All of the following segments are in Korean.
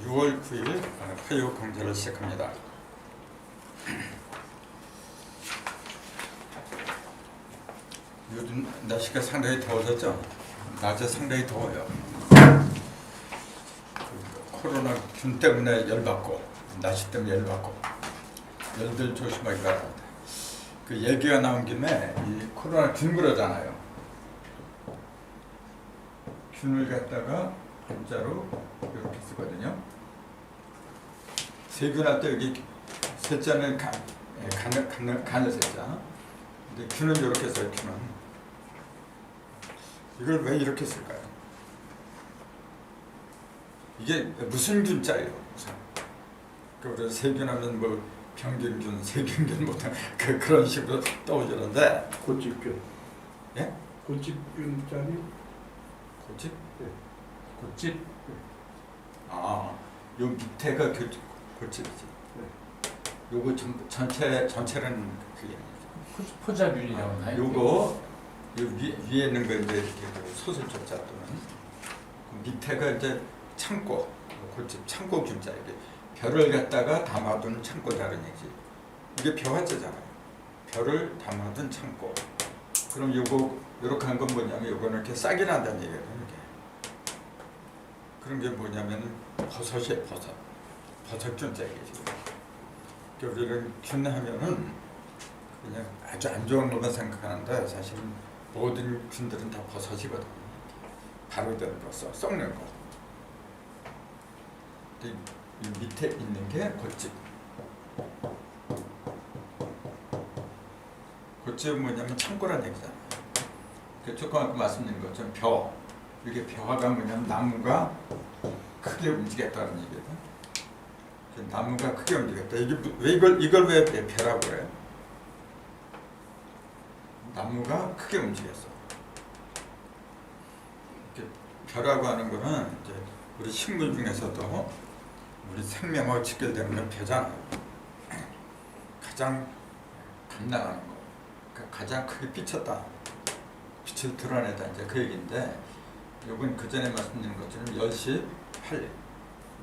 6월 9일 화요 강좌를 시작합니다. 요즘 날씨가 상당히 더워졌죠? 낮에 상당히 더워요. 코로나 균 때문에 열받고 날씨 때문에 열받고 열들 조심하기 바랍니다. 그 얘기가 나온 김에 이 코로나 균 그러잖아요. 균을 갖다가 한자로 이렇게 쓰거든요. 세균할 때 여기 세자는 간을 세자. 근데 균은 이렇게 써요. 균은 이걸 왜 이렇게 쓸까요? 이게 무슨 균자예요? 무슨? 그 세균하면 뭐 병균균, 세균균 뭐 그런 식으로 떠오르는데 고집균. 예? 고집균자리. 고집? 네. 고집? 아, 요 밑에가 고집이지. 네. 요거 전체는 그게 아니죠. 포자균이라고 하나요? 요거 요 위에 있는 거 이제 이렇게 소설조자 또는 그 밑에가 이제 창고, 고집 창고 균자 이게 별을 갖다가 담아둔 창고다는 얘기지. 이게 벼화자잖아요. 별을 담아둔 창고. 그럼 요거 요렇게 한 건 뭐냐면 요거는 이렇게 싹이 난다는 얘기예요. 이게. 그런 게 뭐냐면 버섯이에요. 버섯균자 얘기지. 그러니까 우리는 균 하면은 그냥 아주 안 좋은 것만 생각하는데 사실은 모든 균들은 다 버섯이거든요. 바로 되는 거, 썩는 거. 이 밑에 있는 게 고집. 고집은 뭐냐면 창고란 얘기잖아요. 조금 아까 말씀드린 것처럼 벼. 이게 벼화가 뭐냐면 나무가 크게 움직였다는 얘기거든. 나무가 크게 움직였다. 이게 왜 이걸 왜 벼라고 그래요? 나무가 크게 움직였어. 벼라고 하는 거는 이제 우리 식물 중에서도 우리 생명하고 직결되는 건 벼잖아요. 가장 감나가는 거, 그러니까 가장 크게 비쳤다, 빛을 드러내다 이제 그 얘기인데, 요건 그 전에 말씀드린 것처럼 10시 8일.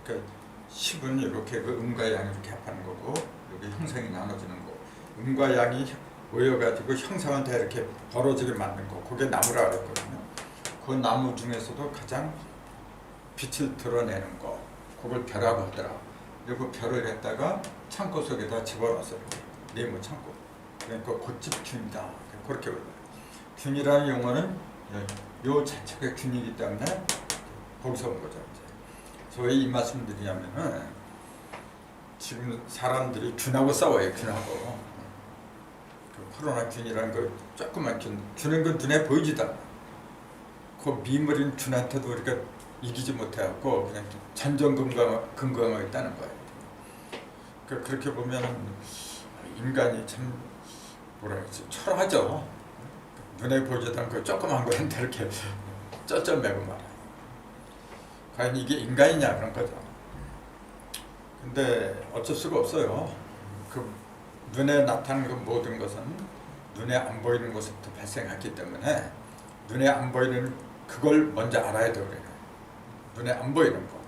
그러니까 10은 이렇게 그 음과 양이 이렇게 합하는 거고, 여기 형상이 나눠지는 거. 음과 양이 모여가지고 형상은 다 이렇게 벌어지게 만든 거. 그게 나무라 그랬거든요. 그 나무 중에서도 가장 빛을 드러내는 거. 그걸 벼라고 하더라. 그리고 별을 갖다가 창고 속에다 집어넣었어요. 네모 창고. 그러니까 고집균이다. 그렇게 불러요. 균이라는 용어는 요 자체가 균이기 때문에 거기서 온 거죠. 이제. 왜 이 말씀 드리냐면은 지금 사람들이 균하고 싸워요. 균하고. 그 코로나 균이라는 거 조그만 균은 그 눈에 보이지도 않아. 그 미물인 균한테도 우리가 이기지 못해갖고 그냥 전전긍긍하고 있다는 거예요. 그렇게 보면 인간이 참 뭐라 그러지, 초라하죠. 눈에 보이지도 않고 조그만 거한테 이렇게 쩌쩌매고 말아요. 과연 이게 인간이냐 그런 거죠. 근데 어쩔 수가 없어요. 그 눈에 나타나는 그 모든 것은 눈에 안 보이는 것부터 발생했기 때문에 눈에 안 보이는 그걸 먼저 알아야 돼요. 그래요. 눈에 안 보이는 거,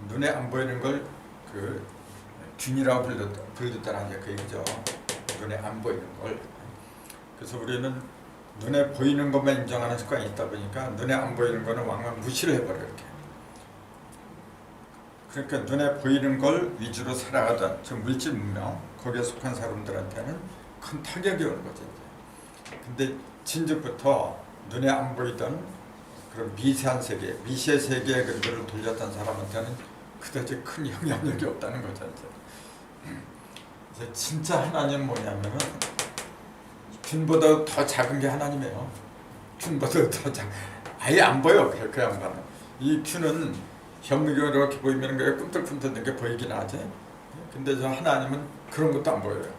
눈에 안 보이는 걸 그 균이라고 불렀다는 게 그 얘기죠. 눈에 안 보이는 걸. 그래서 우리는 눈에 보이는 것만 인정하는 습관이 있다 보니까 눈에 안 보이는 거는 왕왕 무시를 해버려 이렇게. 그러니까 눈에 보이는 걸 위주로 살아가던 저 물질 문명 거기에 속한 사람들한테는 큰 타격이 오는 거죠. 근데 진즉부터 눈에 안 보이던 그런 미세한 세계, 미시의 세계의 근거를 돌렸던 사람한테는 그다지 큰 영향력이 없다는 거죠. 이제 진짜 하나님은 뭐냐면은 균보다 더 작은 게 하나님이에요. 균보다 더 아예 안 보여. 그 양반은. 이 균은 현미경으로 이렇게 보이면 그 꿈틀꿈틀한 게 보이긴 하지. 근데 저 하나님은 그런 것도 안 보여요.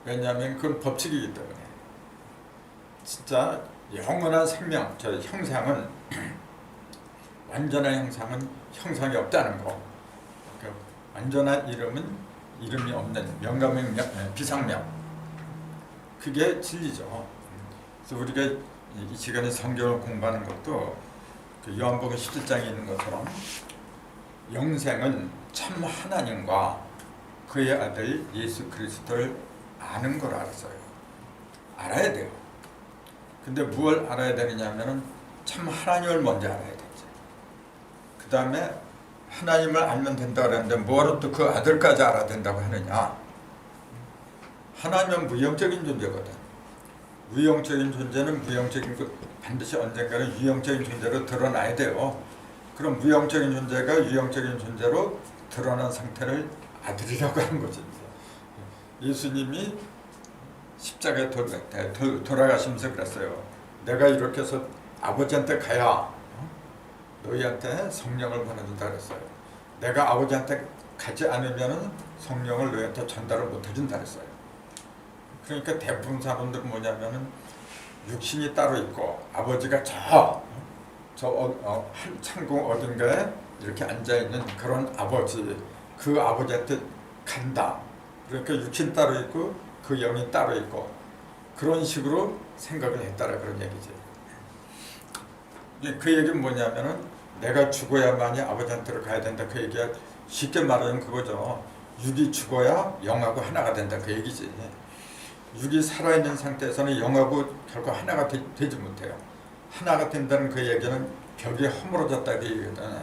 왜냐하면 그건 법칙이기 때문에. 진짜 영원한 생명, 저 형상은 완전한 형상은 형상이 없다는 거. 그러니까 완전한 이름은 이름이 없는 명가명, 비상명. 그게 진리죠. 그래서 우리가 이 시간에 성경을 공부하는 것도 그 요한복음 11장에 있는 것처럼 영생은 참 하나님과 그의 아들 예수 그리스도를 아는 걸 알았어요. 알아야 돼요. 근데 뭘 알아야 되느냐면은 참 하나님을 먼저 알아야 되지. 그 다음에 하나님을 알면 된다 그랬는데 뭐로 또 그 아들까지 알아야 된다고 하느냐. 하나님은 무형적인 존재거든. 무형적인 존재는 무형적인 반드시 언젠가는 유형적인 존재로 드러나야 돼요. 그럼 무형적인 존재가 유형적인 존재로 드러난 상태를 아들이라고 하는 거지. 예수님이 십자가에 돌아가시면서 그랬어요. 내가 이렇게 해서 아버지한테 가야 너희한테 성령을 보내준다 그랬어요. 내가 아버지한테 가지 않으면 성령을 너희한테 전달을 못 해준다 그랬어요. 그러니까 대부분 사람들은 뭐냐면은 육신이 따로 있고 아버지가 천궁 어딘가에 이렇게 앉아있는 그런 아버지, 그 아버지한테 간다. 그러니까 육신 따로 있고 그 영이 따로 있고 그런 식으로 생각을 했다라 그런 얘기지. 그 얘기는 뭐냐면은 내가 죽어야만이 아버지한테로 가야 된다 그 얘기야. 쉽게 말하면 그거죠. 육이 죽어야 영하고 하나가 된다 그 얘기지. 육이 살아있는 상태에서는 영하고 결코 하나가 되지 못해요. 하나가 된다는 그 얘기는 벽이 허물어졌다 그 얘기거든.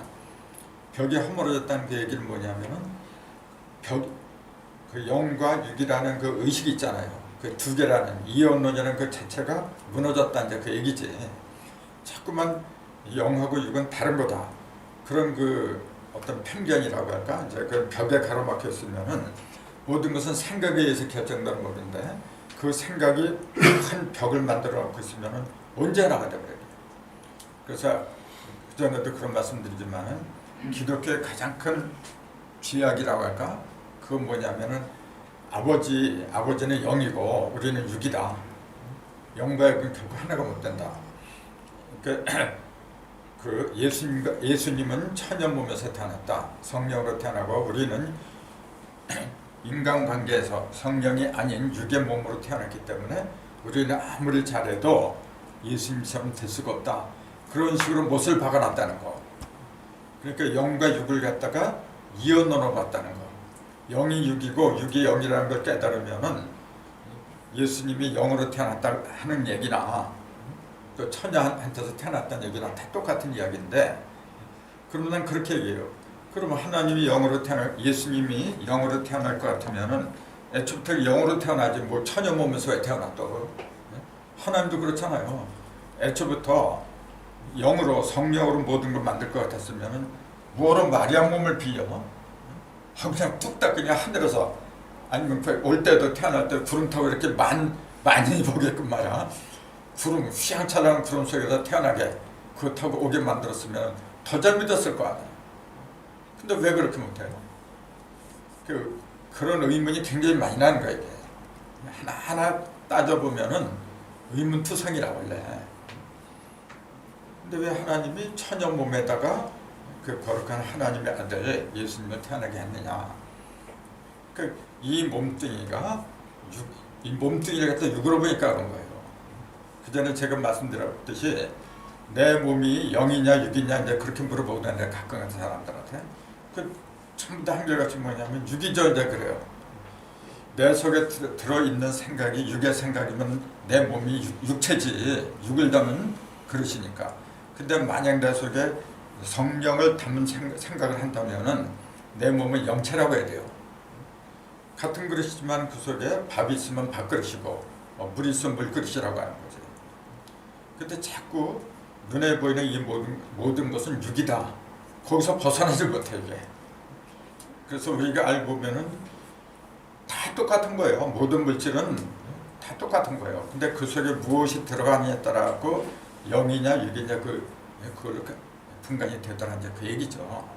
벽이 허물어졌다는 그 얘기는 뭐냐면은 그 영과 육이라는 그 의식이 있잖아요. 그 두 개라는 이원론이라는 그 자체가 무너졌다는 그 얘기지. 자꾸만 영하고 육은 다른 거다. 그런 그 어떤 편견이라고 할까? 이제 그 벽에 가로막혀 있으면은 모든 것은 생각에 의해서 결정되는 법인데 그 생각이 큰 벽을 만들어 놓고 있으면은 언제 나가야 돼 그래요. 그래서 그전에도 그런 말씀드리지만은 기독교의 가장 큰 죄악이라고 할까? 그건 뭐냐면은 아버지는 영이고 우리는 육이다. 영과 육은 결코 하나가 못 된다. 그 예수님은 천연 몸에서 태어났다. 성령으로 태어나고 우리는 인간관계에서 성령이 아닌 육의 몸으로 태어났기 때문에 우리는 아무리 잘해도 예수님처럼 될 수가 없다. 그런 식으로 못을 박아놨다는 거. 그러니까 영과 육을 갖다가 이언론으로 봤다는 거. 영이 육이고 육이 영이라는 걸 깨달으면은 예수님이 영으로 태어났다 하는 얘기나 또 처녀한테서 태어났다는 얘기랑 다 똑같은 이야기인데 그러면 난 그렇게 얘기해요. 그러면 하나님이 영으로 예수님이 영으로 태어날 것 같으면은 애초부터 영으로 태어나지 뭐 처녀 몸에서 왜 태어났다고? 하나님도 그렇잖아요. 애초부터 영으로 성령으로 모든 걸 만들 것 같았으면은 뭐로 마리아 몸을 빌려? 그냥 뚝딱 그냥 하늘에서 아니면 올 때도 태어날 때 구름 타고 이렇게 많이 보게끔 말이야. 구름 휘황찬란한 구름 속에서 태어나게 그거 타고 오게 만들었으면 더 잘 믿었을 거 아니야. 근데 왜 그렇게 못해요? 그런 의문이 굉장히 많이 나는 거야 이게. 하나하나 따져보면은 의문투성이라 원래. 근데 왜 하나님이 처녀 몸에다가 그 거룩한 하나님의 아들 예수님을 태어나게 했느냐? 이 몸뚱이가 이 몸뚱이를 갖다 육으로 보니까 그런 거예요. 그 전에 제가 말씀드렸듯이 내 몸이 영이냐 육이냐 이제 그렇게 물어보거든요. 가끔 같은 사람들한테. 전부 다 한결같이 뭐냐면 육이죠 이제 그래요. 내 속에 들어있는 생각이 육의 생각이면 내 몸이 육체지. 육을 담은 그릇이니까. 근데 만약 내 속에 성령을 담은 생각을 한다면은 내 몸은 영체라고 해야 돼요. 같은 그릇이지만 그 속에 밥이 있으면 밥그릇이고 물이 있으면 물그릇이라고 하는 거죠. 근데 자꾸 눈에 보이는 이 모든 것은 육이다. 거기서 벗어나지 못해 이게. 그래서 우리가 알고 보면은 다 똑같은 거예요. 모든 물질은 다 똑같은 거예요. 근데 그 속에 무엇이 들어가느냐에 따라서 영이냐 육이냐 그걸 분간이 되더라 이제 그 얘기죠.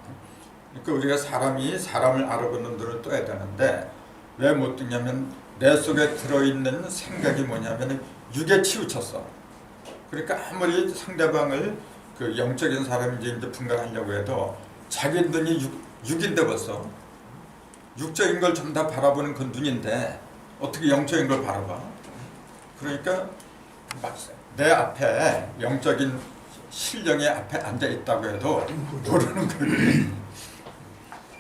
그러니까 우리가 사람을 알아보는 눈을 떠야 되는데 왜 못 뜨냐면 내 속에 들어있는 생각이 뭐냐면 육에 치우쳤어. 그러니까 아무리 상대방을 그 영적인 사람인지 이제 분간하려고 해도 자기 눈이 육인데 벌써 육적인 걸 좀 다 바라보는 그 눈인데 어떻게 영적인 걸 바라봐? 그러니까 내 앞에 영적인 신령의 앞에 앉아 있다고 해도 모르는 거예요.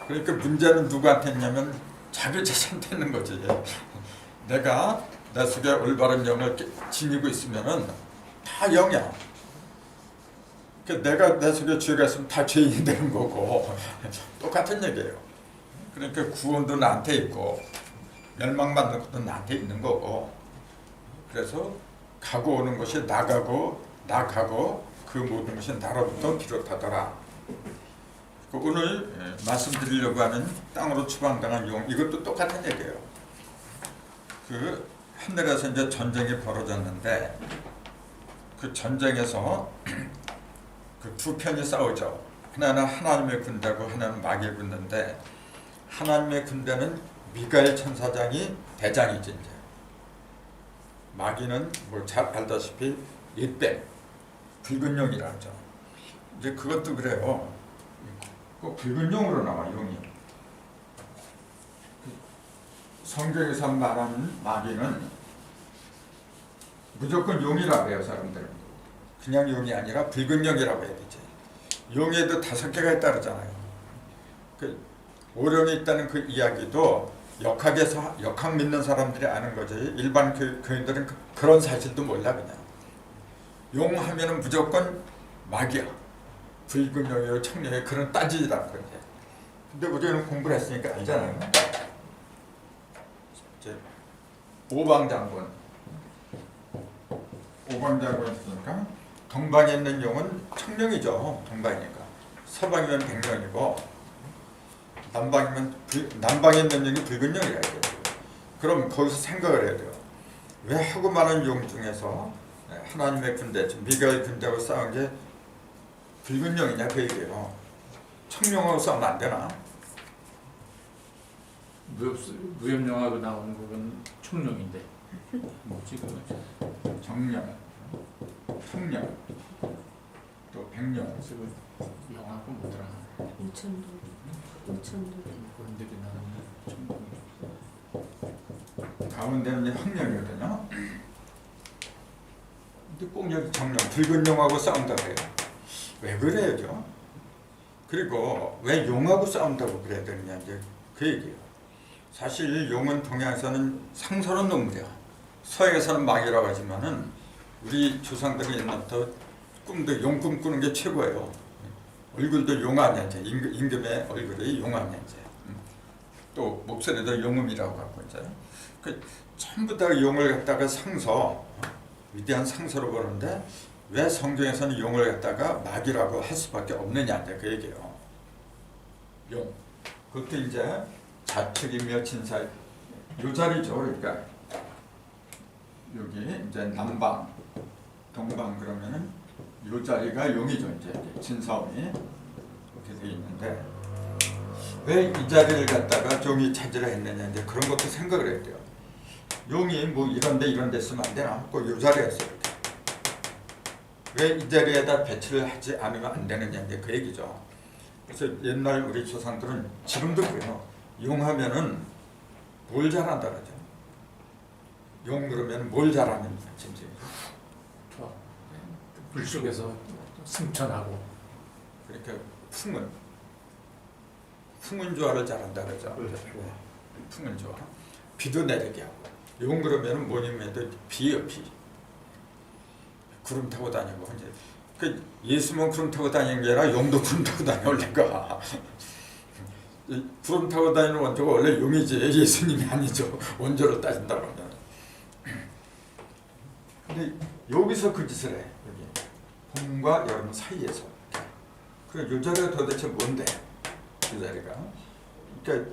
그러니까 문제는 누구한테 있냐면 자기 자신한테 있는 거지. 내가 내 속에 올바른 영을 지니고 있으면은 다 영이야. 그러니까 내가 내 속에 죄가 있으면 다 죄인이 되는 거고 똑같은 얘기예요. 그러니까 구원도 나한테 있고 멸망받는 것도 나한테 있는 거고, 그래서 가고 오는 것이 나가고 그 모든 것이 나로부터 비롯하더라. 오늘 말씀드리려고 하는 땅으로 추방당한 용, 이것도 똑같은 얘기예요. 그 하늘에서 이제 전쟁이 벌어졌는데 그 전쟁에서 그 두 편이 싸우죠. 하나는 하나님의 군대고 하나는 마귀의 군대인데, 하나님의 군대는 미가엘 천사장이 대장이지. 이제 마귀는 뭐 잘 알다시피 잇뱀, 붉은 용이라 하죠. 이제 그것도 그래요. 꼭 붉은 용으로 나와, 용이. 성경에서 말하는 마귀는 무조건 용이라고 해요, 사람들은. 그냥 용이 아니라 붉은 용이라고 해야 되지. 용에도 5개가 있다 그러잖아요. 그 오령이 있다는 그 이야기도 역학 믿는 사람들이 아는 거지. 일반 교인들은 그런 사실도 몰라. 그냥 용 하면은 무조건 마귀야, 붉은 용이요 청룡이, 그런 따지라는 거지. 근데 우리는 공부를 했으니까 알잖아요. 이제 오방장군 있으니까 동방에 있는 용은 청룡이죠. 동방이니까. 서방이면 백령이고 남방에 있는 용이 붉은 용이라 해요. 그럼 거기서 생각을 해야 돼요. 왜 하고 많은 용 중에서 하나님의 군대, 미가엘 군대하고 싸운 게 붉은 용이냐, 그 얘기예요. 청룡하고 싸우면 안 되나? 무협영화로 나오는 그건 청룡인데 뭐지 그거? 정령, 청령, 또 백령. 그래서 영화가 뭐더라? 우천도 그런 데도 나오는 청룡이. 가운데는 황령이거든요. 근데 꼭 여기 정령, 붉은 용하고 싸운다고 해요. 왜 그래야죠? 그리고 왜 용하고 싸운다고 그래야 되느냐, 이제 그 얘기예요. 사실 용은 동양에서는 상스러운 동물이야. 서양에서는 마귀라고 하지만은 우리 조상들이 옛날부터 꿈도 용 꿈꾸는 게 최고예요. 얼굴도 용 아니야, 이제 임금의 얼굴이 용 아니야, 이제. 또 목소리도 용음이라고 갖고 이제 그 전부 다 용을 갖다가 위대한 상서로 보는데 왜 성경에서는 용을 갖다가 마귀라고 할 수밖에 없느냐, 이제 그 얘기예요. 용. 그것도 이제 좌측이며 진사, 요 자리죠. 그러니까 여기 이제 남방, 동방 그러면은 요 자리가 용이죠. 이제 진사원이 이렇게 돼 있는데 왜 이 자리를 갖다가 용이 차지를 했느냐, 이제 그런 것도 생각을 해야 돼요. 용이 뭐 이런데 쓰면 안 되나? 꼭 요 자리에 있어요. 왜 이 자리에다 배치를 하지 않으면 안 되느냐, 이제 그 얘기죠. 그래서 옛날 우리 조상들은 지금도 그래요. 용하면은 뭘 잘한다 그러죠. 용 그러면 뭘 잘하는 짐승이죠. 물속에서 승천하고. 그러니까 풍은조화를 잘한다 그러죠. 풍은조화. 비도 내리게 하고. 용 그러면은 뭐냐면 비예요, 비. 구름 타고 다니고 이제 그 예수만 구름 타고 다니는 게 아니라 용도 구름 타고 다녀 원래가. 구름 타고 다니는 원조가 원래 용이지 예수님이 아니죠. 원조로 따진다 그러면. 근데 여기서 그 짓을 해. 여기 봄과 여름 사이에서. 그래, 요 자리가 도대체 뭔데? 이 자리가. 그러니까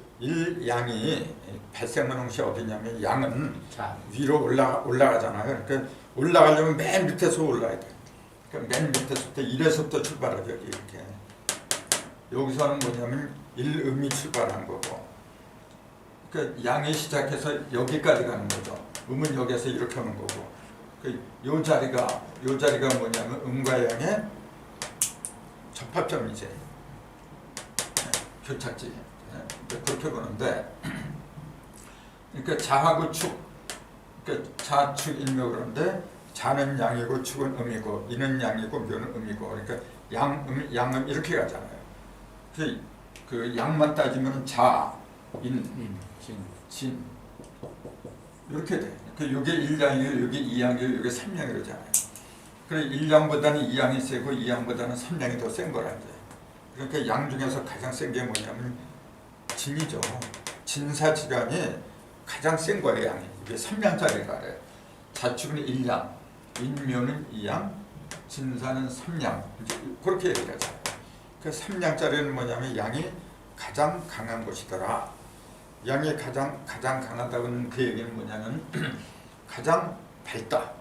양이 발생문홍시 어디냐면 양은 위로 올라가잖아요. 그러니까 올라가려면 맨 밑에서 올라야 돼. 그러니까 맨 밑에서부터 1에서부터 출발하죠. 이렇게. 여기서는 뭐냐면 1음이 출발한 거고. 그러니까 양이 시작해서 여기까지 가는 거죠. 음은 여기에서 이렇게 오는 거고. 요 자리가 뭐냐면 음과 양의 접합점이지. 교착지. 그렇게 보는데, 그러니까 자하고 축, 그러니까 자축 일묘 그런데 자는 양이고 축은 음이고 이는 양이고 묘는 음이고, 그러니까 양음 이렇게 가잖아요. 그 양만 따지면 자, 인, 진. 진 이렇게 돼. 그 요게 1양이고 요게 2양이고 요게 3양이 그러잖아요. 그래 1양보다는 2양이 세고 2양보다는 3양이 더 센 거라 이제. 그러니까 양 중에서 가장 센 게 뭐냐면 진이죠. 진사지간이 가장 센 거예요. 양이. 이게 3양짜리가 그래. 자축은 1양, 인묘는 2양, 진사는 3양. 이제 그렇게 얘기를 하죠. 그 3양짜리는 뭐냐면 양이 가장 강한 것이더라. 양이 가장 강하다고는 그 얘기는 뭐냐면 가장 밝다.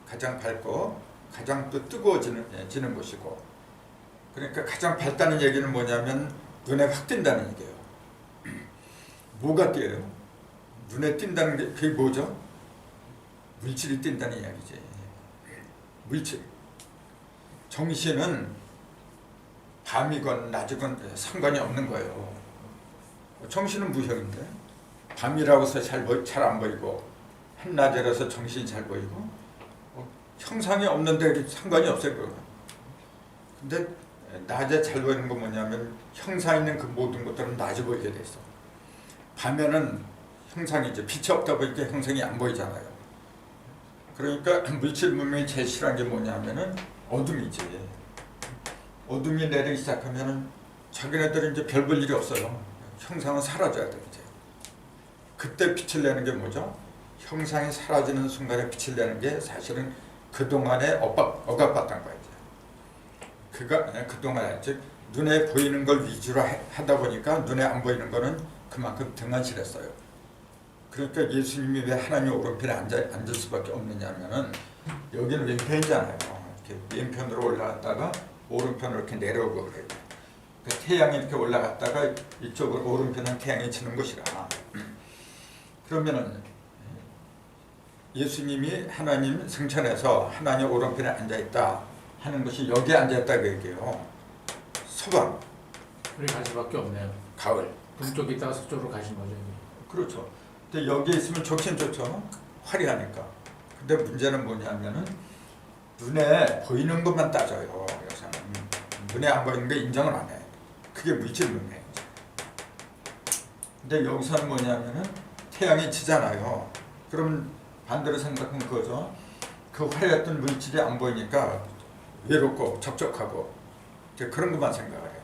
가장 밝고 가장 또 뜨거워지는 것이고. 그러니까 가장 밝다는 얘기는 뭐냐면 눈에 확 띈다는 얘기예요. 뭐가 띄어요? 눈에 띈다는 게 그게 뭐죠? 물질이 띈다는 이야기지. 물질. 정신은 밤이건 낮이건 상관이 없는 거예요. 정신은 무형인데 밤이라고 해서 잘 안 보이고 한낮이라서 정신이 잘 보이고 형상이 없는데 상관이 없어요. 그거. 근데 낮에 잘 보이는 건 뭐냐면 형상 있는 그 모든 것들은 낮에 보이게 돼 있어. 밤에는 형상이지 빛이 없다 보니까 형상이 안 보이잖아요. 그러니까 물질 문명이 제일 싫어하는 게 뭐냐면은 어둠이지. 어둠이 내리기 시작하면은 자기네들은 이제 별 볼 일이 없어요. 형상은 사라져야 돼 이제. 그때 빛을 내는 게 뭐죠? 형상이 사라지는 순간에 빛을 내는 게 사실은 그 동안에 억압받던 거야 이제. 그동안에 즉 눈에 보이는 걸 위주로 하다 보니까 눈에 안 보이는 거는 그만큼 등한실했어요. 그러니까 예수님이 왜 하나님 오른편에 앉을 수밖에 없느냐면은 여기는 왼편이잖아요. 이렇게 왼편으로 올라갔다가 오른편으로 이렇게 내려오고 그래요. 그러니까 태양이 이렇게 올라갔다가 이쪽으로 오른편은 태양이 치는 것이라. 그러면은 예수님이 하나님 승천해서 하나님 오른편에 앉아 있다 하는 것이 여기에 앉아 있다고 얘기해요. 서방. 우리 갈 수밖에 없네요. 가을. 동쪽에 있다가 서쪽으로 가신 거죠. 그렇죠. 근데 여기에 있으면 좋긴 좋죠. 화려하니까. 근데 문제는 뭐냐면은 눈에 보이는 것만 따져요. 여기서는. 눈에 안 보이는 게 인정을 안 해. 그게 물질 문명이죠. 근데 여기서는 뭐냐면은 태양이 지잖아요. 그럼 반대로 생각하면 그거죠. 그 화려했던 물질이 안 보이니까 외롭고 적적하고 그런 것만 생각을 해요.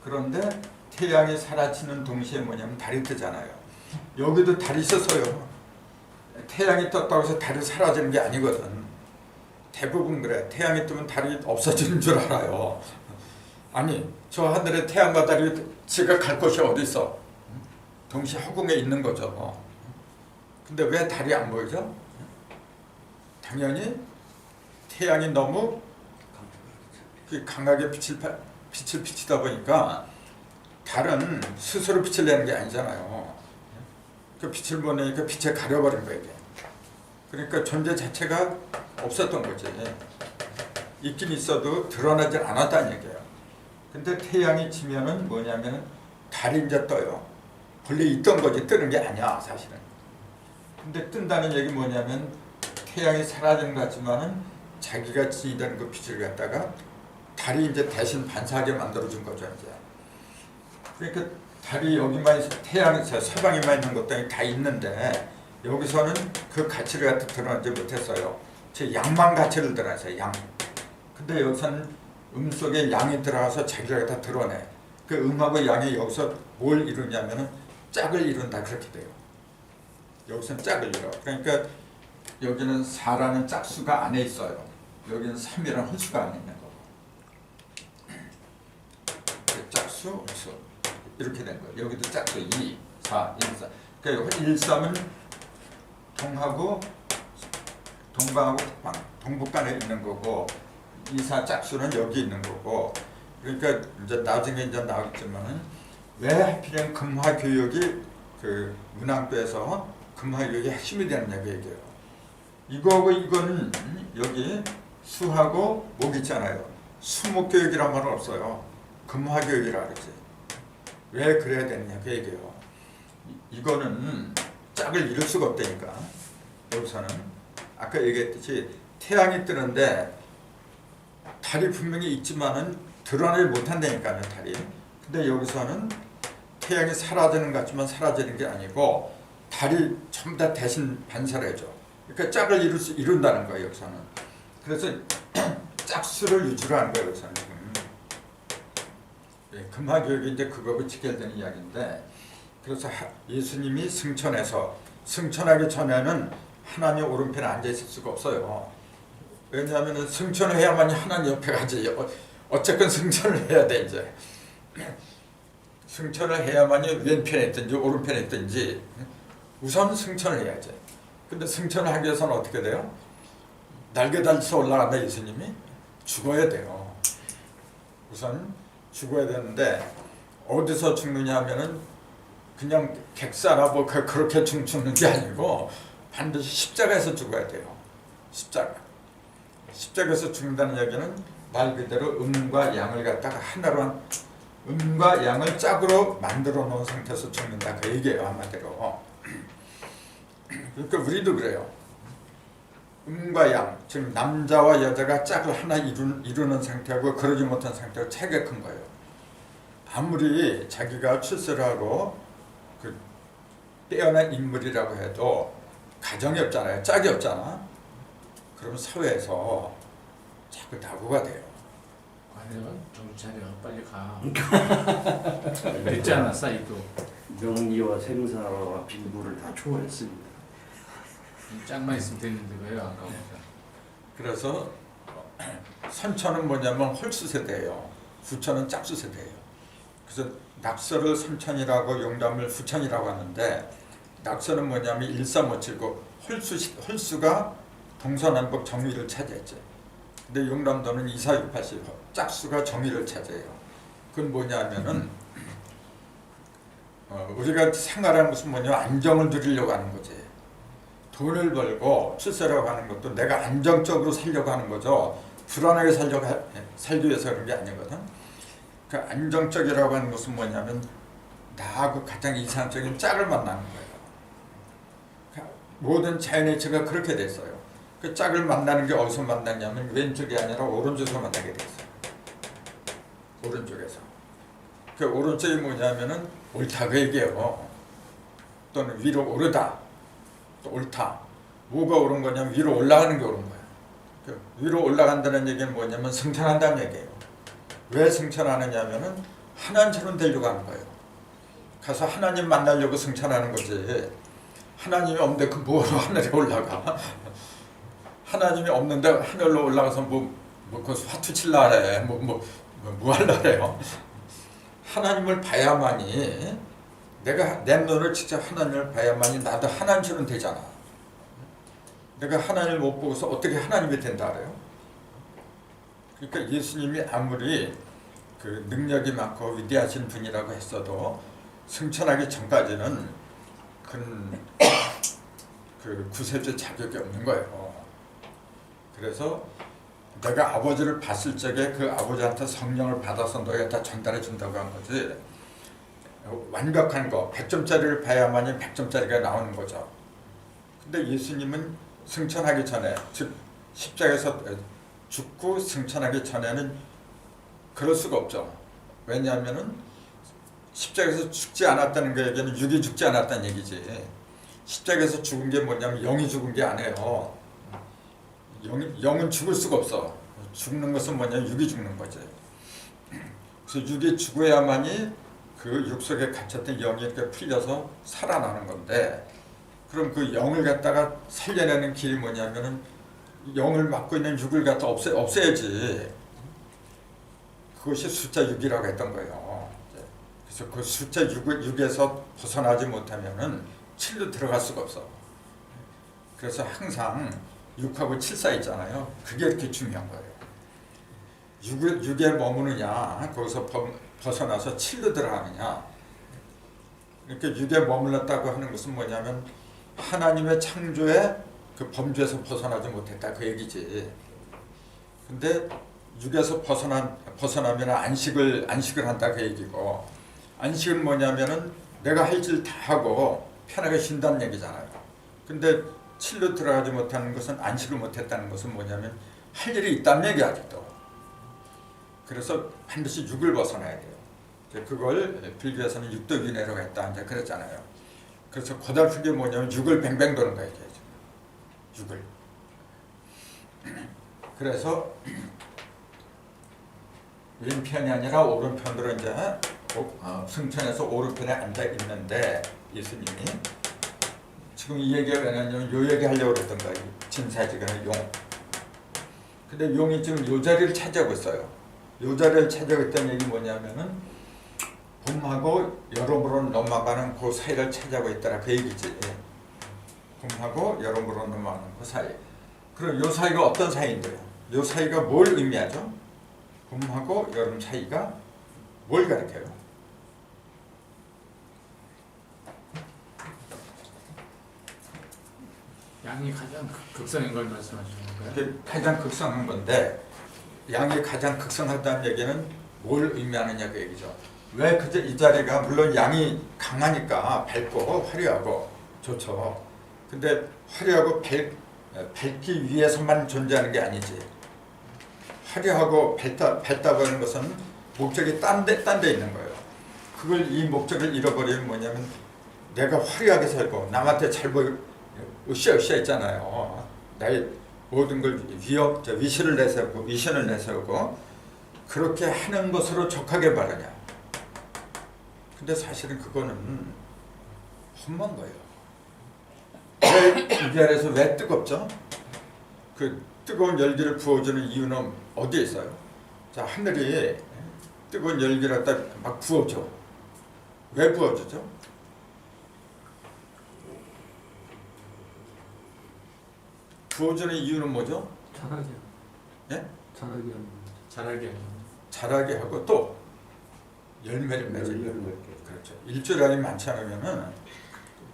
그런데 태양이 사라지는 동시에 뭐냐면 달이 뜨잖아요. 여기도 달이 있어서요. 태양이 떴다고 해서 달이 사라지는 게 아니거든. 대부분 그래. 태양이 뜨면 달이 없어지는 줄 알아요. 아니 저 하늘에 태양과 달이 지각할 곳이 어디 있어? 동시에 허공에 있는 거죠. 근데 왜 달이 안 보이죠? 당연히 태양이 너무 강하게 빛을 비치다 보니까 달은 스스로 빛을 내는 게 아니잖아요. 그 빛을 보내니까 빛에 가려버린 거예요. 그러니까 존재 자체가 없었던 거지. 있긴 있어도 드러나지 않았다는 얘기예요. 근데 태양이 지면은 뭐냐면 달이 이제 떠요. 원래 있던 거지 뜨는 게 아니야 사실은. 근데 뜬다는 얘기 뭐냐면 태양이 사라지는 것 같지만은 자기가 지니던 그 빛을 갖다가 달이 이제 대신 반사하게 만들어준 거죠 이제. 그러니까 달이 여기만 태양이 서방에만 있는 것도 다 있는데 여기서는 그 가치를 갖다 드러내지 못했어요. 제 양만 가치를 드러냈어요. 양. 근데 여기서는 속에 양이 들어가서 자기를 갖다 드러내. 그 하고 양이 여기서 뭘 이루냐면은 짝을 이룬다 그렇게 돼요. 여기서는 짝을 이뤄. 그러니까 여기는 4라는 짝수가 안에 있어요. 여기는 3이라는 홀수가 안에 있는 거고. 짝수, 홀수 이렇게 된 거예요. 여기도 짝수 2, 4, 1, 4. 그러니까 1, 3은 동하고 동방하고 북방, 동북간에 있는 거고 2, 4 짝수는 여기 있는 거고. 그러니까 이제 나중에 이제 나오겠지만은 왜 하필이면 금화교육이 그 문항부에서 금화교육이 핵심이 되느냐 그 얘기예요. 이거하고 이거는 여기 수하고 목 있잖아요. 수목교육이란 말은 없어요. 금화교육이라 그러지. 왜 그래야 되느냐 그 얘기예요. 이거는 짝을 이룰 수가 없다니까. 여기서는 아까 얘기했듯이 태양이 뜨는데 달이 분명히 있지만은 드러내지 못한다니까요 달이. 근데 여기서는 태양이 사라지는 것 같지만 사라지는 게 아니고 달이 전부 다 대신 반사를 해줘. 그러니까 짝을 이룬다는 거예요 여기서는. 그래서 짝수를 유지로 하는 거예요 여기서는. 금화교육이 이제 그거하고 직결되는 이야기인데, 그래서 예수님이 승천하기 전에는 하나님 오른편에 앉아 있을 수가 없어요. 왜냐하면 승천을 해야만이 하나님 옆에 가지. 어쨌건 승천을 해야 돼 이제. 승천을 해야만이 왼편에 있든지 오른편에 있든지 우선 승천을 해야지. 근데 승천을 하기 위해서는 어떻게 돼요? 날개 달려서 올라간다 예수님이? 죽어야 돼요. 우선 죽어야 되는데 어디서 죽느냐 하면은 그냥 객사나 뭐 그렇게 죽는 게 아니고 반드시 십자가에서 죽어야 돼요. 십자가에서 죽는다는 얘기는 말 그대로 음과 양을 갖다가 하나로 음과 양을 짝으로 만들어 놓은 상태에서 죽는다 그 얘기예요 한마디로. 그러니까 우리도 그래요. 음과 양, 즉 남자와 여자가 짝을 하나 이루는 상태하고 그러지 못한 상태가 차이가 큰 거예요. 아무리 자기가 출세를 하고 그 빼어난 인물이라고 해도 가정이 없잖아요. 짝이 없잖아. 그러면 사회에서 자꾸 낙오가 돼요. 아니요, 정신 차려. 빨리 가. 늦지 않았어 이도. 명리와 생사와 빈부를 다 초월했습니다. 짝만 있으면 되는데 왜 안 가고? 그래서 선천은 뭐냐면 홀수 세대예요. 후천은 짝수 세대예요. 그래서 낙서를 선천이라고 용담을 후천이라고 하는데, 낙서는 뭐냐면 일사모칠고 홀수가 동서남북 정의를 차지했지. 근데 용담도는 2468시 짝수가 정의를 차지해요. 그건 뭐냐면은 우리가 생활하는 것은 뭐냐면 안정을 누리려고 하는 거지. 돈을 벌고 출세라고 하는 것도 내가 안정적으로 살려고 하는 거죠. 불안하게 살기 위해서 그런 게 아니거든. 그 안정적이라고 하는 것은 뭐냐면 나하고 가장 이상적인 짝을 만나는 거예요. 모든 자연의체가 그렇게 됐어요. 그 짝을 만나는 게 어디서 만나냐면 왼쪽이 아니라 오른쪽에서 만나게 됐어요. 오른쪽에서. 그 오른쪽이 뭐냐면은 옳다 그 얘기예요. 또는 위로 오르다. 또 옳다. 뭐가 옳은 거냐면 위로 올라가는 게 옳은 거야. 그 위로 올라간다는 얘기는 뭐냐면 승천한다는 얘기예요. 왜 승천하느냐면은 하나님처럼 되려고 하는 거예요. 가서 하나님 만나려고 승천하는 거지. 하나님이 없는데 그 뭐로 하늘에 올라가? 하나님이 없는데 하늘로 올라가서 그 화투 칠라 그래. 뭐 할라 그래요. 하나님을 봐야만이, 내가 내 눈을 직접 하나님을 봐야만이 나도 하나님처럼 되잖아. 내가 하나님을 못 보고서 어떻게 하나님이 된다 그래요? 그러니까 예수님이 아무리 그 능력이 많고 위대하신 분이라고 했어도 승천하기 전까지는 그 구세주의 자격이 없는 거예요. 그래서 내가 아버지를 봤을 적에 그 아버지한테 성령을 받아서 너희가 전달해 준다고 한 거지. 완벽한 거 100점짜리를 봐야만이 100점짜리가 나오는 거죠. 근데 예수님은 승천하기 전에, 즉 십자가에서 죽고 승천하기 전에는 그럴 수가 없죠. 왜냐하면은 십자가에서 죽지 않았다는 거 얘기는 육이 죽지 않았다는 얘기지. 십자가에서 죽은 게 뭐냐면 영이 죽은 게 아니에요. 영은 죽을 수가 없어. 죽는 것은 뭐냐면 육이 죽는 거지. 그래서 육이 죽어야만이 그 육 속에 갇혔던 영이 이렇게 풀려서 살아나는 건데, 그럼 그 영을 갖다가 살려내는 길이 뭐냐면은 영을 맡고 있는 육을 갖다 없애야지. 그것이 숫자 6이라고 했던 거예요. 그래서 그 숫자 6에서 벗어나지 못하면은 7로 들어갈 수가 없어. 그래서 항상 6하고 7 사이 있잖아요. 그게 이렇게 중요한 거예요. 6에 머무느냐, 거기서 벗어나서 7로 들어가느냐. 그러니까 6에 머물렀다고 하는 것은 뭐냐면 하나님의 창조의 그 범주에서 벗어나지 못했다 그 얘기지. 근데 6에서 벗어나면 안식을 한다 그 얘기고, 안식은 뭐냐면은 내가 할 일 다 하고 편하게 쉰다는 얘기잖아요. 근데 7로 들어가지 못하는 것은, 안식을 못했다는 것은 뭐냐면 할 일이 있다는 얘기야 아직도. 그래서 반드시 6을 벗어나야 돼요. 이제 그걸 불교에서는 육도균회라고 했다 이제 그랬잖아요. 그래서 고달픈 게 뭐냐면 육을 뱅뱅 도는 거예요. 육을. 그래서 왼편이 아니라 오른편으로 이제 승천해서 오른편에 앉아 있는데 이 스님이 지금 이 얘기가 왜 나냐면 요 얘기 하려고 그랬던 거예요. 진사지간의 용. 근데 용이 지금 요 자리를 차지하고 있어요. 요 자리를 차지하고 있다는 얘기 뭐냐면은 봄하고 여름으로 넘어가는 그 사이를 차지하고 있다라 그 얘기지. 봄하고 여름으로 넘어가는 그 사이. 그럼 요 사이가 어떤 사이인데요? 요 사이가 뭘 의미하죠? 봄하고 여름 사이가 뭘 가리켜요? 양이 가장 극성인 걸 말씀하시는 건가요? 그게 가장 극성한 건데 양이 가장 극성하다는 얘기는 뭘 의미하느냐 그 얘기죠. 왜 그저 이 자리가 물론 양이 강하니까 밝고 화려하고 좋죠. 근데 화려하고 밝기 위해서만 존재하는 게 아니지. 화려하고 밝다고 하는 것은 목적이 딴 데 있는 거예요. 그걸 이 목적을 잃어버리면 뭐냐면 내가 화려하게 살고 남한테 잘 보이고 으쌰으쌰 있잖아요. 나의 모든 걸 위신을 내세우고 그렇게 하는 것으로 족하게 바라냐. 근데 사실은 그거는 험한 거예요. 왜 이 자리에서 왜 뜨겁죠? 그 뜨거운 열기를 부어주는 이유는 어디에 있어요? 자, 하늘이 뜨거운 열기를 갖다 막 부어줘. 왜 부어주죠? 부어주는 이유는 뭐죠? 자라게. 예? 자라게 하는 거죠. 잘하게 자라게 하고 또 열매를 맺어요. 그렇죠. 일주일 안에 많지 않으면은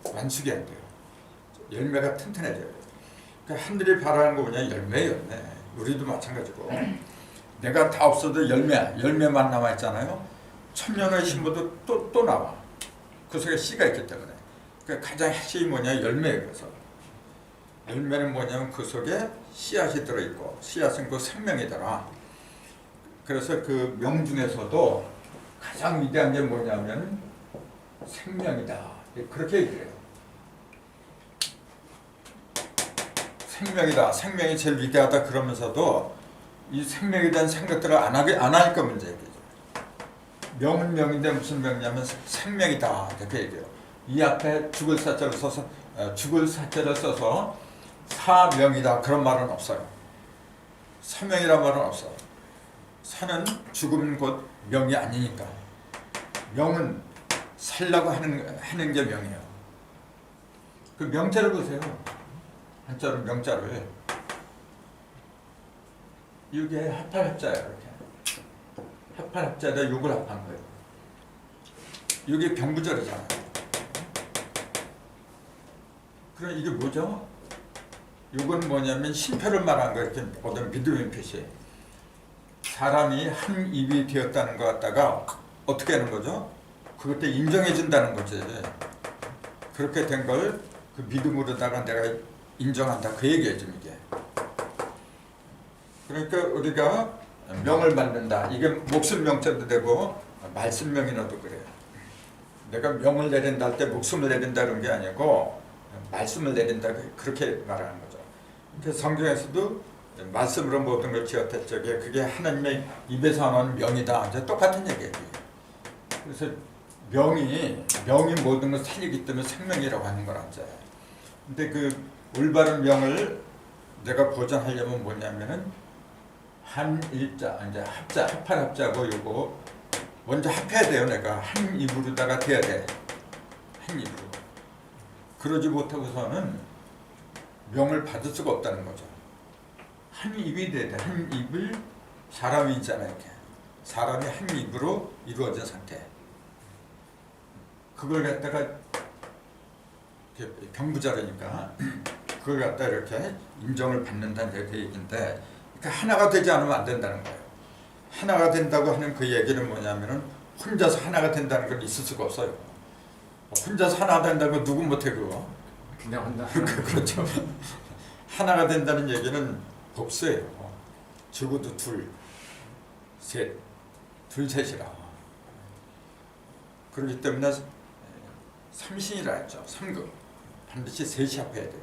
완숙이 안 돼요. 열매가 튼튼해져요. 그러니까 하늘이 바라는 거 뭐냐? 열매. 우리도 마찬가지고 내가 다 없어도 열매만 남아 있잖아요. 천년의 심어도 또 나와. 그 속에 씨가 있기 때문에. 그러니까 가장 핵심이 뭐냐? 열매예요. 그래서 열매는 뭐냐면 그 속에 씨앗이 들어있고 씨앗은 그 생명이더라. 그래서 그 명 중에서도 가장 위대한 게 뭐냐면 생명이다. 그렇게 얘기해요. 생명이다. 생명이 제일 위대하다 그러면서도 이 생명에 대한 생각들을 안 하니까 문제겠죠. 명은 명인데 무슨 명이냐면 생명이다. 이렇게 얘기해요. 이 앞에 죽을 사자를 써서 사명이다. 그런 말은 없어요. 사명이란 말은 없어요. 사는 죽음 곧 명이 아니니까. 명은 살라고 하는 게 명이에요. 그 명자를 보세요. 한자로 명자를. 이게 합팔합자예요. 이렇게. 합팔합자에다 욕을 합한 거예요. 이게 병부절이잖아요. 그럼 이게 뭐죠? 욕은 뭐냐면 신표를 말한 거 이렇게 어떤 믿음의 표시. 사람이 한 입이 되었다는 것 같다가 어떻게 하는 거죠? 그것도 인정해 준다는 거지. 그렇게 된 걸 그 믿음으로다가 내가 인정한다. 그 얘기예요, 지금 이게. 그러니까 우리가 명을 받는다. 이게 목숨 명자도 되고 말씀 명이라도 그래요. 내가 명을 내린다 할 때 목숨을 내린다는 게 아니고 말씀을 내린다. 그렇게 말하는 거죠. 그래서 성경에서도 말씀으로 모든 걸 지었을 적에 그게 하나님의 입에서 나오는 명이다. 이제 똑같은 얘기예요. 그래서 명이 모든 걸 살리기 때문에 생명이라고 하는 거라 이제. 근데 그 올바른 명을 내가 보존하려면 뭐냐면은 한 일자 이제 합할합자고 요거 먼저 합해야 돼요. 내가 한 입으로다가 돼야 돼. 한 입으로. 그러지 못하고서는 명을 받을 수가 없다는 거죠. 한 입이 돼야 돼. 한 입을 사람이 있잖아요. 이렇게. 사람이 한 입으로 이루어진 상태. 그걸 갖다가 병부자라니까 그걸 갖다 이렇게 인정을 받는다는 그 얘기인데 그러니까 하나가 되지 않으면 안 된다는 거예요. 하나가 된다고 하는 그 얘기는 뭐냐면은 혼자서 하나가 된다는 건 있을 수가 없어요. 혼자서 하나가 된다는 건 누구 못해 그거. 그냥 한다. 그렇죠. 하나가 된다는 얘기는 복수예요. 적어도 둘, 셋이라. 그렇기 때문에 삼신이라 했죠. 삼급. 반드시 셋이 합해야 돼요.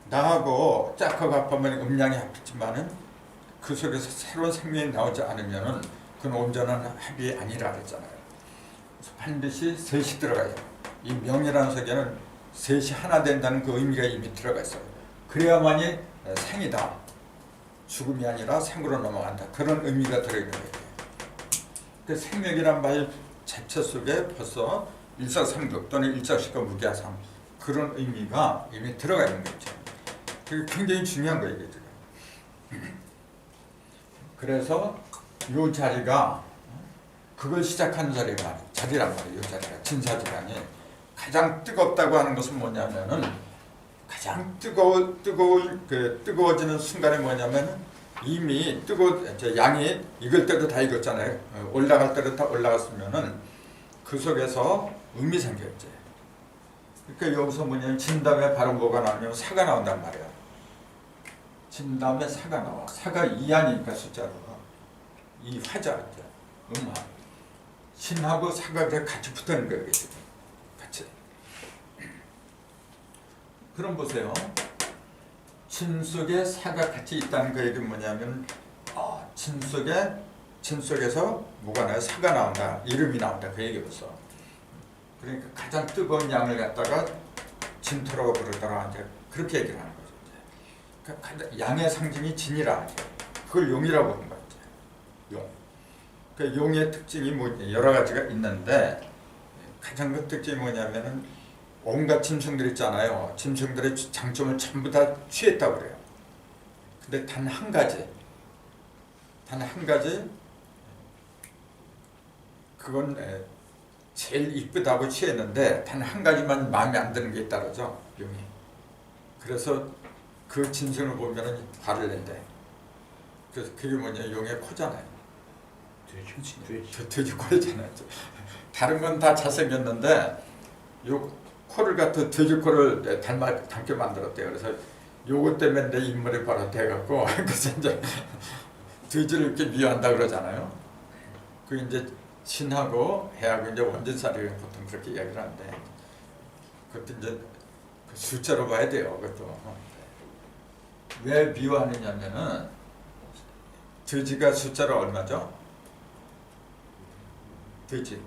나하고 짝하고 합하면 음양이 합했지만은 그 속에서 새로운 생명이 나오지 않으면은 그건 온전한 합이 아니라 그랬잖아요. 그래서 반드시 셋이 들어가요. 이 명이라는 속에는 셋이 하나 된다는 그 의미가 이미 들어가 있어요. 그래야만이 생이다. 죽음이 아니라 생으로 넘어간다. 그런 의미가 들어있는 거예요. 그 생명이란 말 자체 속에 벌써 일사삼급 또는 일자식과 무기하삼 그런 의미가 이미 들어가 있는 거죠. 그게 굉장히 중요한 거예요. 이게 지금. 그래서 이 자리가 그걸 시작하는 자리란 말이에요. 이 자리가 진사지간이 가장 뜨겁다고 하는 것은 뭐냐면은 가장 뜨거워지는 순간이 뭐냐면은 이미 양이 익을 때도 다 익었잖아요. 올라갈 때도 다 올라갔으면은 그 속에서 음이 생겼지. 그러니까 여기서 뭐냐면 진 다음에 바로 뭐가 나오냐면 사가 나온단 말이야. 진 다음에 사가 나와. 사가 이하니까 숫자로 이 화자죠. 음화. 신하고 사가 같이 붙어있는 거예요. 같이. 그럼 보세요. 진 속에 사가 같이 있다는 그 얘기는 뭐냐면 진 속에서 뭐가 나요? 사가 나온다. 이름이 나온다. 그 얘기 벌써. 그러니까 가장 뜨거운 양을 갖다가 진토라고 부르더라. 이제 그렇게 얘기를 하는 거죠. 그러니까 양의 상징이 진이라. 그걸 용이라고 하는 거죠. 용. 그 용의 특징이 뭐 여러 가지가 있는데 가장 큰 특징이 뭐냐면은 온갖 짐승들 있잖아요. 짐승들의 장점을 전부 다 취했다고 그래요. 근데 단 한 가지 그건 제일 이쁘다고 취했는데 단 한 가지만 마음에 안 드는 게 있다죠. 용이. 그래서 그 짐승을 보면은 화를 낸대. 그래서 그게 뭐냐 용의 코잖아요. 돼지 코잖아요. 다른 건 다 잘생겼는데 요 코를 갖다 돼지 코를 닮게 만들었대요. 그래서 요것 때문에 내 인물이 바로 돼갖고 그래서 이제 돼지를 이렇게 미워한다 그러잖아요. 그 이제 신하고 해하고 이제 원진살이 보통 그렇게 이야기를 하는데 그것도 이제 그 숫자로 봐야 돼요. 그것도 왜 미워하느냐면은 돼지가 숫자로 얼마죠? 돼지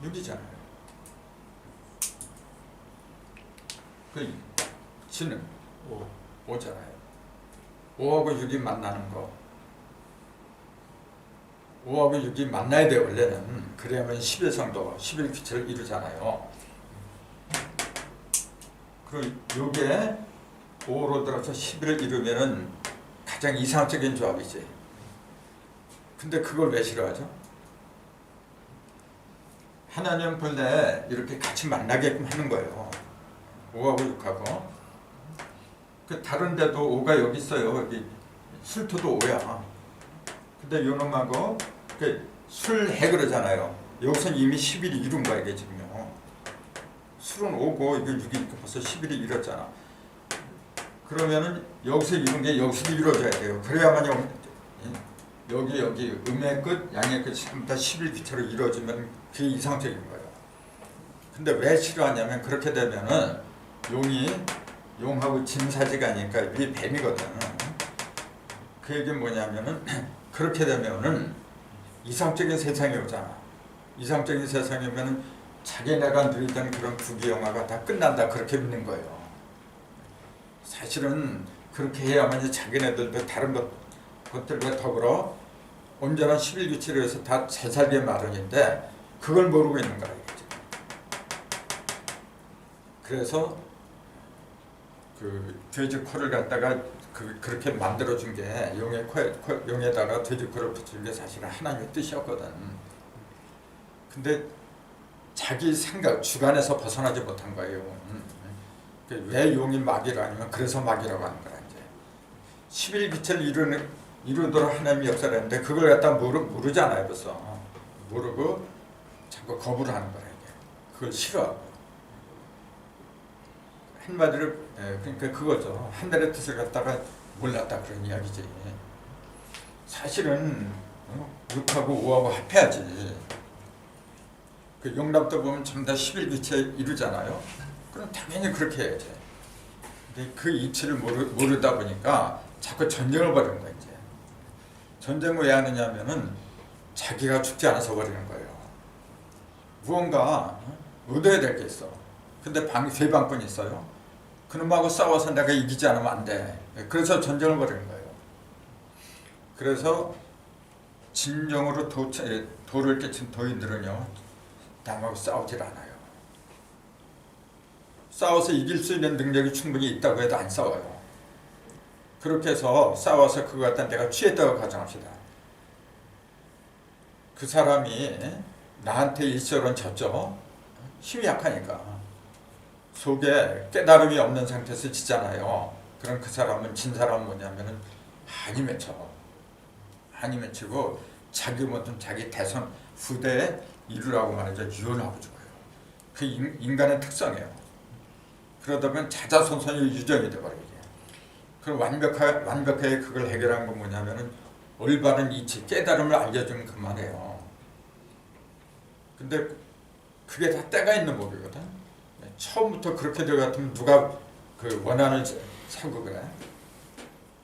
6이잖아요. 그 신은 5잖아요. 5하고 6이 만나는 거. 5하고 6이 만나야 돼요. 원래는. 그래야만 11성도, 11기체를 이루잖아요. 그리고 요게 5로 들어서 11을 이루면은 가장 이상적인 조합이지. 근데 그걸 왜 싫어하죠? 하나님 본래 이렇게 같이 만나게끔 하는 거예요. 5하고 6하고. 그 다른 데도 5가 여기 있어요. 여기 술토도 5야. 근데 요놈하고 술해 그러잖아요. 여기서 이미 11이 이룬 거야 이게 지금요. 술은 5고 이거 6이니까 벌써 11이 이뤘잖아. 그러면은 여기서 이룬 게 여기서도 이루어져야 돼요. 그래야만 여기 음의 끝, 양의 끝이 전부 다 11기체로 이루어지면 그게 이상적인 거예요. 근데 왜 싫어하냐면 그렇게 되면은 용하고 진사지가니까 이게 뱀이거든. 그 얘기는 뭐냐면은 그렇게 되면은 이상적인 세상이 오잖아. 이상적인 세상이면은 자기네가 누리던 그런 부귀영화가 다 끝난다 그렇게 믿는 거예요. 사실은 그렇게 해야만 이제 자기네들도 다른 것들과 더불어 온전한 11규칙을 해서 다 잘 살기에 마련인데 그걸 모르고 있는 거야. 그래서 그 돼지 코를 갖다가 그렇게 만들어준 게 용에다가 돼지 코를 붙인 게 사실은 하나님의 뜻이었거든. 근데 자기 생각 주관에서 벗어나지 못한 거예요. 왜 용이 마귀라 아니면 그래서 마귀라고 하는 거야. 이제 11기체를 이루도록 하나님이 역사를 했는데 그걸 갖다 모르잖아요. 벌써 모르고 자꾸 거부를 하는 거야. 이게. 그걸 싫어하고. 한마디로 그러니까 그거죠. 하늘의 뜻을 갖다가 몰랐다 그런 이야기지. 사실은 6하고 5하고 합해야지. 그 용납도 보면 전부 다 11기체 이루잖아요. 그럼 당연히 그렇게 해야지. 근데 그 이치를 모르다 보니까 자꾸 전쟁을 벌이는 거야 이제. 전쟁을 왜 하느냐면은 자기가 죽지 않아서 벌이는 거예요. 무언가 얻어야 될 게 있어. 근데 세 방꾼이 있어요. 그놈하고 싸워서 내가 이기지 않으면 안 돼. 그래서 전쟁을 벌이는 거예요. 그래서 진정으로 도를 깨친 도인들은요, 남하고 싸우질 않아요. 싸워서 이길 수 있는 능력이 충분히 있다고 해도 안 싸워요. 그렇게 해서 싸워서 그거 갖다 내가 취했다고 가정합시다. 그 사람이 나한테 일시적으로는 졌죠. 힘이 약하니까. 속에 깨달음이 없는 상태에서 지잖아요. 그럼 그 사람은 진 사람은 뭐냐면은 한이 맺혀. 한이 맺히고 자기 모든 자기 대선 후대에 이루라고 말하죠. 유언하고 죽어요. 그 인간의 특성이에요. 그러다 보면 자자손손이 유전이 돼버려요. 그럼 완벽하게 그걸 해결한 건 뭐냐면은 올바른 이치, 깨달음을 알려주면 그만해요. 근데 그게 다 때가 있는 법이거든. 처음부터 그렇게 될 것 같으면 누가 그 원한을 사고 그래.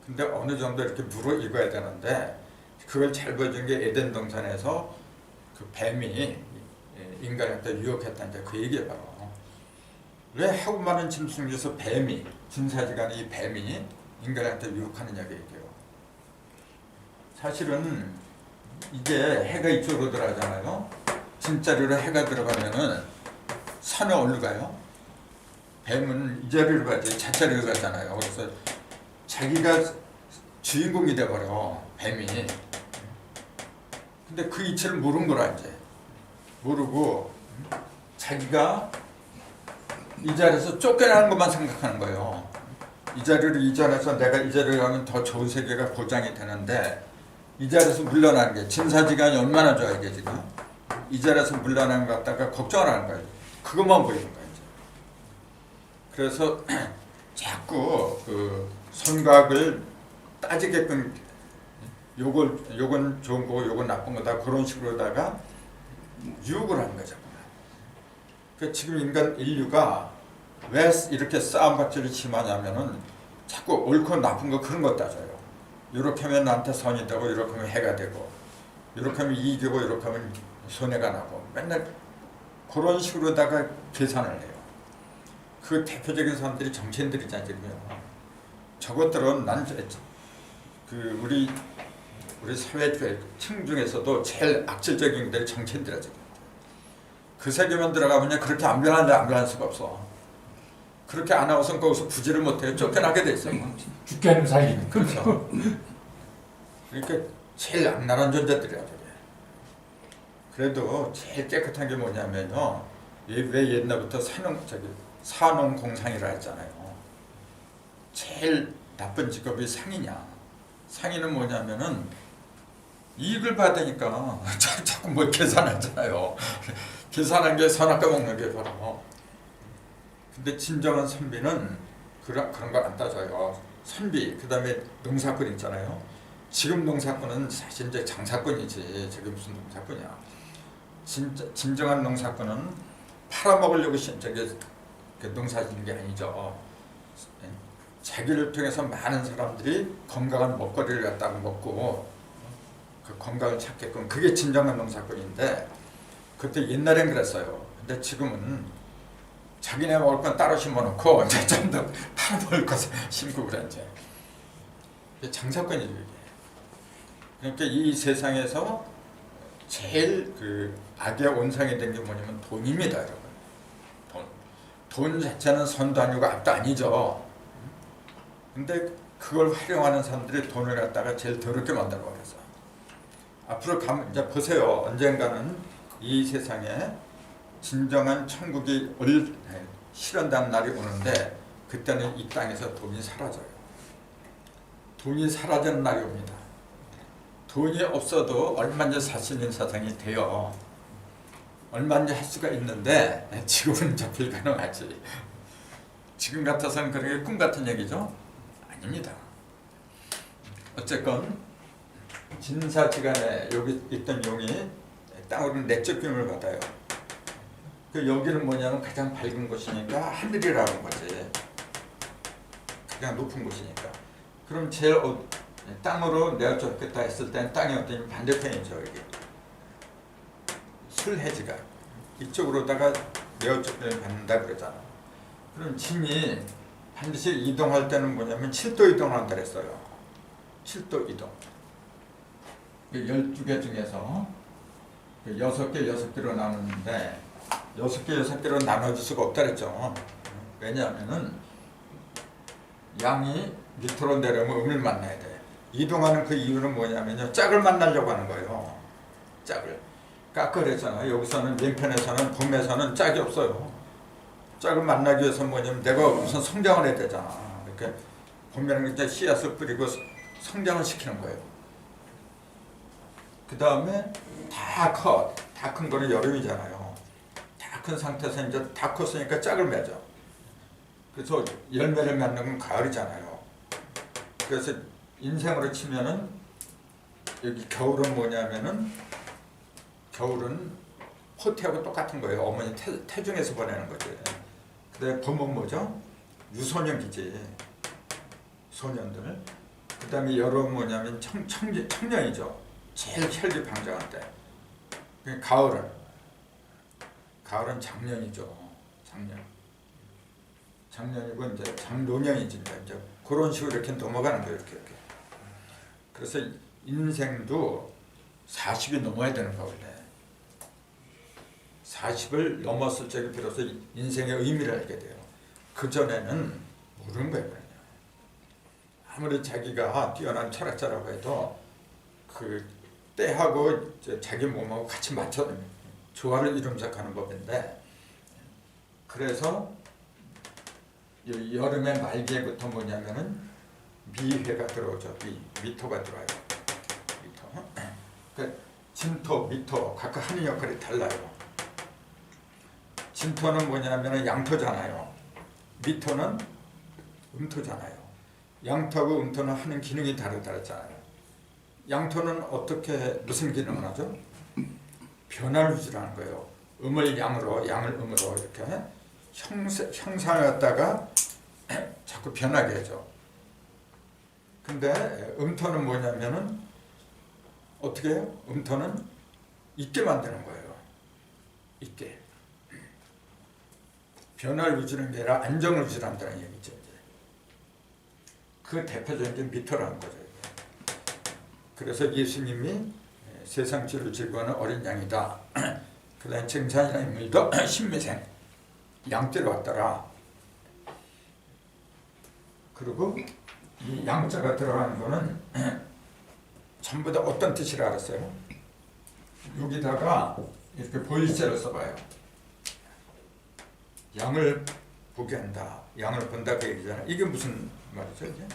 근데 어느 정도 이렇게 무르익어야 되는데 그걸 잘 보여준 게 에덴 동산에서 그 뱀이 인간한테 유혹했다는 게 그 얘기예요. 바로. 왜 하고 많은 짐승 중에서 뱀이, 진사지간에 이 뱀이 인간한테 유혹하느냐 그 얘기예요. 사실은 이게 해가 이쪽으로 들어가잖아요. 진짜리로 해가 들어가면은 산에 어디로 가요? 뱀은 이 자리로 가지 저자리로 가잖아요. 그래서 자기가 주인공이 돼버려 뱀이. 근데 그 이치를 모르는 거라 이제. 모르고 자기가 이 자리에서 쫓겨나는 것만 생각하는 거예요. 이 자리로 이전해서 내가 이 자리로 가면 더 좋은 세계가 보장이 되는데 이 자리에서 물러나는 게 진사지간이 얼마나 좋아 이게 지금. 이 자리에서 물러나는 것 같다가 걱정을 하는 거예요. 그것만 보이는 거예요. 그래서 자꾸 그 선각을 따지게끔 요건 좋은 거고 요건 나쁜 거다 그런 식으로다가 유혹을 하는 거죠. 그러니까 지금 인류가 왜 이렇게 싸움박질이 심하냐면은 자꾸 옳고 나쁜 거 그런 거 따져요. 이렇게 하면 나한테 선이 되고 이렇게 하면 해가 되고 이렇게 하면 이익이 되고 이렇게 하면 손해가 나고 맨날 그런 식으로다가 계산을 해요. 그 대표적인 사람들이 정치인들이잖아요. 저것들은 그 우리 사회층 중에서도 제일 악질적인 게 정치인들이죠. 그 세계만 들어가면 그렇게 안 변할 수가 없어. 그렇게 안 하고선 거기서 부지를 못해요. 쫓겨나게 돼 있어요. 죽게 하는 살리는. 그렇죠. 그러니까 제일 악랄한 존재들이야. 저게. 그래도 제일 깨끗한 게 뭐냐면요. 왜 옛날부터 산농공상이라 했잖아요. 제일 나쁜 직업이 상이냐. 상인은 뭐냐면은 이익을 받으니까 자꾸 뭘 계산하잖아요. 계산한 게 선악과 먹는 게 바로. 근데 진정한 선비는 그런 걸 안 따져요. 선비, 그 다음에 농사꾼 있잖아요. 지금 농사꾼은 사실 이제 장사꾼이지. 저게 무슨 농사꾼이야. 진정한 농사꾼은 팔아먹으려고 농사 짓는 게 아니죠. 자기를 통해서 많은 사람들이 건강한 먹거리를 갖다가 먹고 그 건강을 찾게끔 그게 진정한 농사꾼인데 그때 옛날엔 그랬어요. 근데 지금은 자기네 먹을 건 따로 심어놓고 이제 좀 더 팔아먹을 것 심고 그래 이제. 장사꾼이죠 이게. 그러니까 이 세상에서 제일 그 악의 온상이 된 게 뭐냐면 돈입니다, 여러분. 돈 자체는 선도 아니고 악도 아니죠. 근데 그걸 활용하는 사람들이 돈을 갖다가 제일 더럽게 만들어 버려서. 앞으로 가면 이제 보세요. 언젠가는 이 세상에 진정한 천국이 실현되는 날이 오는데 그때는 이 땅에서 돈이 사라져요. 돈이 사라지는 날이 옵니다. 돈이 없어도 얼마든지 살 수 있는 세상이 돼요. 얼마든지 할 수가 있는데 지금은 이제 불가능하지. 지금 같아서는 그게 꿈 같은 얘기죠? 아닙니다. 어쨌건 진사지간에 여기 있던 용이 땅으로 내쫓김을 받아요. 그 여기는 뭐냐면 가장 밝은 곳이니까 하늘이라는 거지. 가장 높은 곳이니까. 그럼 제일 땅으로 내가 좋겠다 했을 때는 땅이 어떠냐면 반대편이죠. 이게 술해지가 이쪽으로다가 내어 쪽을 받는다 그러잖아. 그럼 진이 반드시 이동할 때는 뭐냐면 7도 이동한다 그랬어요. 7도 이동. 12개 중에서 6개로 나누는데 6개로 나눠줄 수가 없다 그랬죠. 왜냐하면은 양이 밑으로 내려오면 음을 만나야 돼. 이동하는 그 이유는 뭐냐면요. 짝을 만나려고 하는 거예요. 짝을. 아까 그랬잖아요. 여기서는 왼편에서는 봄에서는 짝이 없어요. 짝을 만나기 위해서 뭐냐면 내가 우선 성장을 해야 되잖아. 이렇게 봄에는 이제 씨앗을 뿌리고 성장을 시키는 거예요. 그 다음에 다 큰 거는 여름이잖아요. 다 큰 상태에서 이제 다 컸으니까 짝을 맺어. 그래서 열매를 맺는 건 가을이잖아요. 그래서 인생으로 치면은 여기 겨울은 뭐냐면은 겨울은 호태하고 똑같은 거예요. 어머니 태중에서 보내는 거지. 그다음에 봄은 뭐죠? 유소년기지. 소년들. 그다음에 여름은 뭐냐면 청년이죠. 제일 혈기 방장할 때. 가을은 작년이죠. 작년이고 이제 장노년이지 이제 그런 식으로 이렇게 넘어가는 거예요. 이렇게. 그래서 인생도 40이 넘어야 되는 거 원래. 40을 넘었을 적에 비로소 인생의 의미를 알게 돼요. 그 전에는 모르는 거예요. 아무리 자기가 뛰어난 철학자라고 해도 그 때하고 자기 몸하고 같이 맞춰 조화를 이루면서 가는 법인데, 그래서 여름의 말기에부터 뭐냐면은 미회가 들어오죠. 미토가 들어와요. 미토. 그 진토, 미토 각각 하는 역할이 달라요. 진토는 뭐냐면은 양토잖아요. 미토는 음토잖아요. 양토하고 음토는 하는 기능이 다르잖아요. 양토는 어떻게 무슨 기능을 하죠? 변화를 유지하는 거예요. 음을 양으로, 양을 음으로 이렇게 형상을 갖다가 자꾸 변하게 해줘. 근데 음토는 뭐냐면은 어떻게 해요? 음토는 있게 만드는 거예요. 있게. 변화를 유지하는 게 아니라 안정을 유지한다는 얘기죠. 그 대표적인 게 미토라는 거죠. 그래서 예수님이 세상 죄를 질거하는 어린 양이다. 그 다음에 증산이나 인물도 신미생 양떼로 왔더라. 그리고 이 양자가 들어가는 거는 전부 다 어떤 뜻이라 알았어요? 여기다가 이렇게 보일자를 써봐요. 양을 보게 한다. 양을 본다 그 얘기잖아요. 이게 무슨 말이죠? 이게?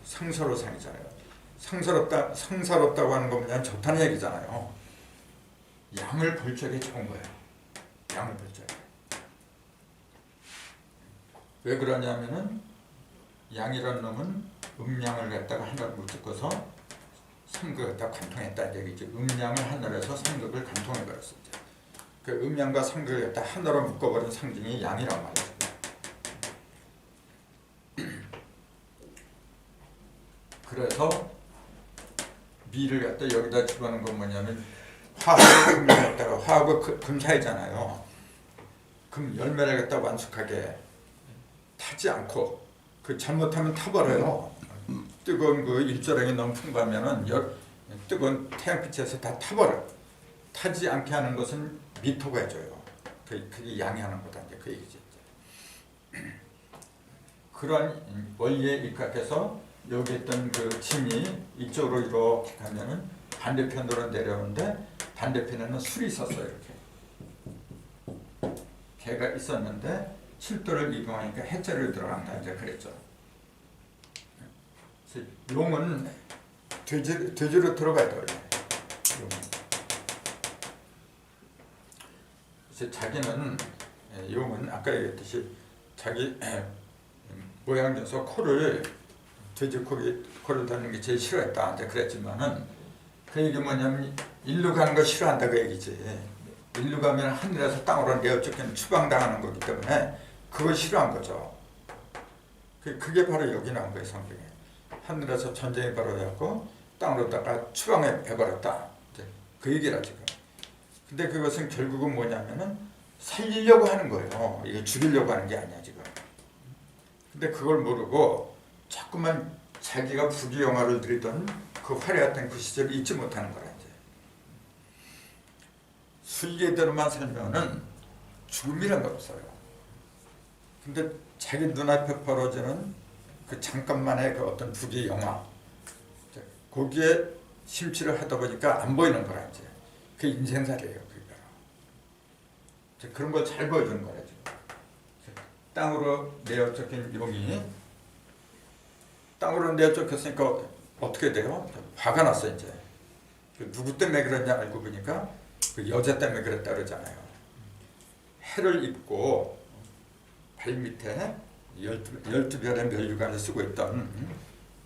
상서로상이잖아요. 상사롭다고 하는 거 뭐냐면 좋다는 얘기잖아요. 양을 볼 적에 좋은 거예요. 양을 볼 적에. 왜 그러냐면은 양이라는 놈은 음양을 갖다가 하나로 묶어서 삼극을 갖다 관통했다는 얘기죠. 음양을 하늘에서 삼극을 관통해 버렸었죠. 그 음양과 삼극을 갖다 하나로 묶어버린 상징이 양이란 말이죠. 그래서 미를 갖다 여기다 집어넣은 건 뭐냐면 화하고 금을 갖다가 화하고 금 사이잖아요. 금 열매를 갖다 완숙하게 타지 않고 그 잘못하면 타버려요. 뜨거운 그 일조량이 너무 풍부하면은 뜨거운 태양빛에서 다 타버려. 타지 않게 하는 것은 미토가 해줘요. 그게 양이 하는 거다 이제 그 얘기죠. 그런 원리에 입각해서 여기 있던 그 진이 이쪽으로 이렇게 가면은 반대편으로 내려오는데 반대편에는 술이 있었어요. 이렇게 개가 있었는데 7도를 이동하니까 해자를 들어간다 이제 그랬죠. 용은 돼지로 들어가야 돼요. 그래서 자기는 용은 아까 얘기했듯이 자기 모양져서 돼지 코를 닿는 게 제일 싫어했다 이제 그랬지만은 그 얘기 뭐냐면 일로 가는 거 싫어한다 그 얘기지. 일로 가면 하늘에서 땅으로 내어쫓기는 추방당하는 거기 때문에 그걸 싫어한 거죠. 그게 바로 여기 나온 거예요, 성경에. 하늘에서 전쟁이 벌어졌고 땅으로다가 추방해버렸다. 이제 그 얘기라 지금. 근데 그것은 결국은 뭐냐면은 살리려고 하는 거예요. 이게 죽이려고 하는 게 아니야 지금. 근데 그걸 모르고 자꾸만 자기가 부귀영화를 누리던 그 화려했던 그 시절을 잊지 못하는 거라 이제. 순리대로만 살면은 죽음이란 거 없어요. 근데 자기 눈앞에 벌어지는 그 잠깐만의 그 어떤 부귀영화, 거기에 심취를 하다 보니까 안 보이는 거라 이제. 그 인생살이에요, 그러니까. 그런 걸 잘 보여주는 거라 지금. 땅으로 내어쫓긴 용이 땅으로 내어쫓겼으니까 어떻게 돼요? 화가 났어 이제. 누구 때문에 그랬냐 알고 보니까 그 여자 때문에 그랬다 그러잖아요. 해를 입고 발 밑에 12별의 면류관을 쓰고 있던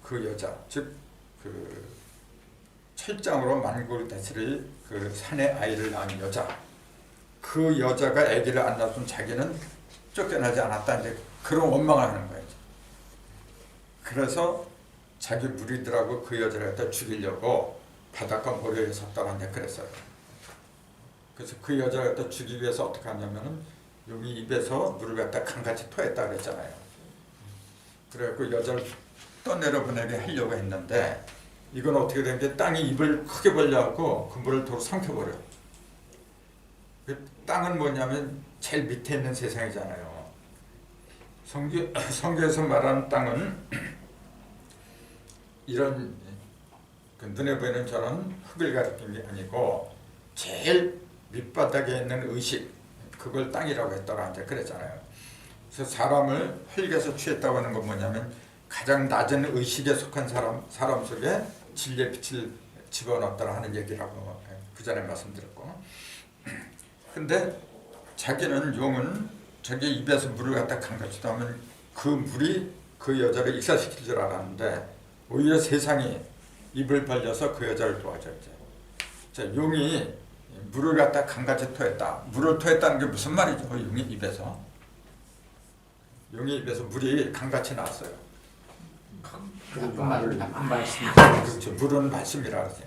그 여자, 즉 그 철장으로 만국을 다스릴 그 사내 아이를 낳은 여자, 그 여자가 아기를 안 낳았으면 자기는 쫓겨나지 않았다 이제 그런 원망을 하는 거예요. 그래서 자기 무리들하고 그 여자를 갖다 죽이려고 바닷가 모래에 섰다고 이제 그랬어요. 그래서 그 여자를 갖다 죽이기 위해서 어떻게 하냐면은 여기 입에서 물을 갖다 강같이 토했다 그랬잖아요. 그래갖고 여자를 떠내려 보내게 하려고 했는데 이건 어떻게 된 게 땅이 입을 크게 벌려갖고 그 물을 도로 삼켜버려. 그 땅은 뭐냐면 제일 밑에 있는 세상이잖아요. 성경에서 말하는 땅은 이런 그 눈에 보이는 저런 흙을 가리킨 게 아니고 제일 밑바닥에 있는 의식, 그걸 땅이라고 했더라 이제 그랬잖아요. 그래서 사람을 흙에서 취했다고 하는 건 뭐냐면 가장 낮은 의식에 속한 사람 속에 진리의 빛을 집어넣었더라 하는 얘기라고 그 전에 말씀드렸고, 근데 자기는 용은 자기 입에서 물을 갖다 강같이 하면 그 물이 그 여자를 익사시킬 줄 알았는데 오히려 세상이 입을 벌려서 그 여자를 도와줬죠. 자, 용이 물을 갖다 강같이 토했다. 물을 토했다는 게 무슨 말이죠? 용이 입에서 물이 강같이 나왔어요. 나쁜 말씀. 그렇죠. 물은 말씀이라 그랬어요.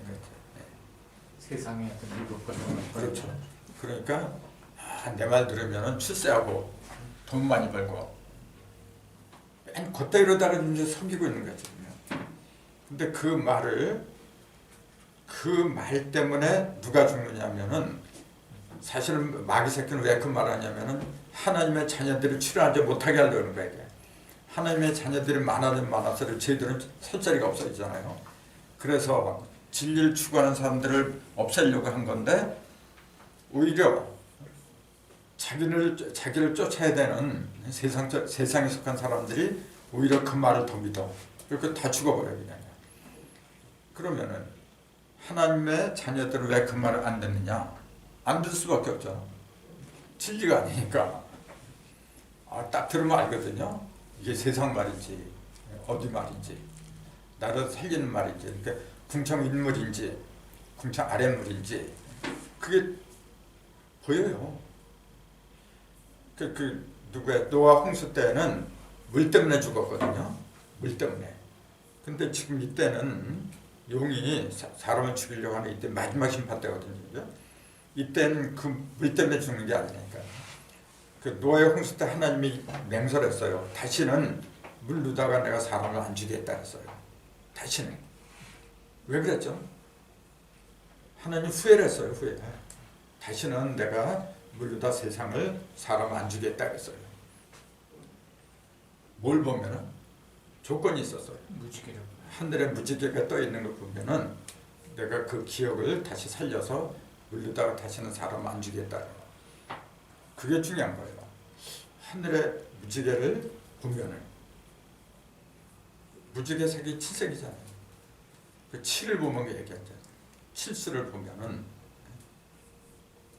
세상에 어떤 일곱과 그렇죠. 그러니까 내 말 들으면 출세하고 돈 많이 벌고 맨 그때로다가 이제 섬기고 있는 거지. 근데 그 말 때문에 누가 죽느냐면은 사실은 마귀 새끼는 왜 그 말을 하냐면은 하나님의 자녀들이 출현하지 못하게 하려는 거예요. 하나님의 자녀들이 많아지면 많아서 저희들은 설 자리가 없어지잖아요. 그래서 진리를 추구하는 사람들을 없애려고 한 건데 오히려 자기를 쫓아야 되는 세상에 속한 사람들이 오히려 그 말을 더 믿어. 그렇게 다 죽어버려요 그냥. 그러면은 하나님의 자녀들은 왜 그 말을 안 듣느냐? 안 들을 수밖에 없죠. 진리가 아니니까. 딱 들으면 알거든요. 이게 세상 말인지 어디 말인지 나를 살리는 말인지, 그러니까 궁창 윗물인지 궁창 아랫물인지 그게 보여요. 누구야? 노아 홍수 때는 물 때문에 죽었거든요. 물 때문에. 근데 지금 이때는 용이 사람을 죽이려고 하는 이때 마지막 심판 때거든요. 이때는 그 물 때문에 죽는 게 아니니까. 그 노아의 홍수 때 하나님이 맹설했어요. 다시는 물 누다가 내가 사람을 안 죽이겠다 했어요. 다시는. 왜 그랬죠? 하나님 후회를 했어요. 후회. 다시는 내가 물 누다 세상을 사람 안 죽이겠다 했어요. 뭘 보면은 조건이 있었어요. 무지개를. 하늘에 무지개가 떠 있는 걸 보면은 내가 그 기억을 다시 살려서 물 누다가 다시는 사람 안 죽이겠다. 그게 중요한 거예요. 하늘의 무지개를 보면은 무지개 색이 칠색이잖아요. 그 칠을 보면 그 얘기하죠. 칠수를 보면은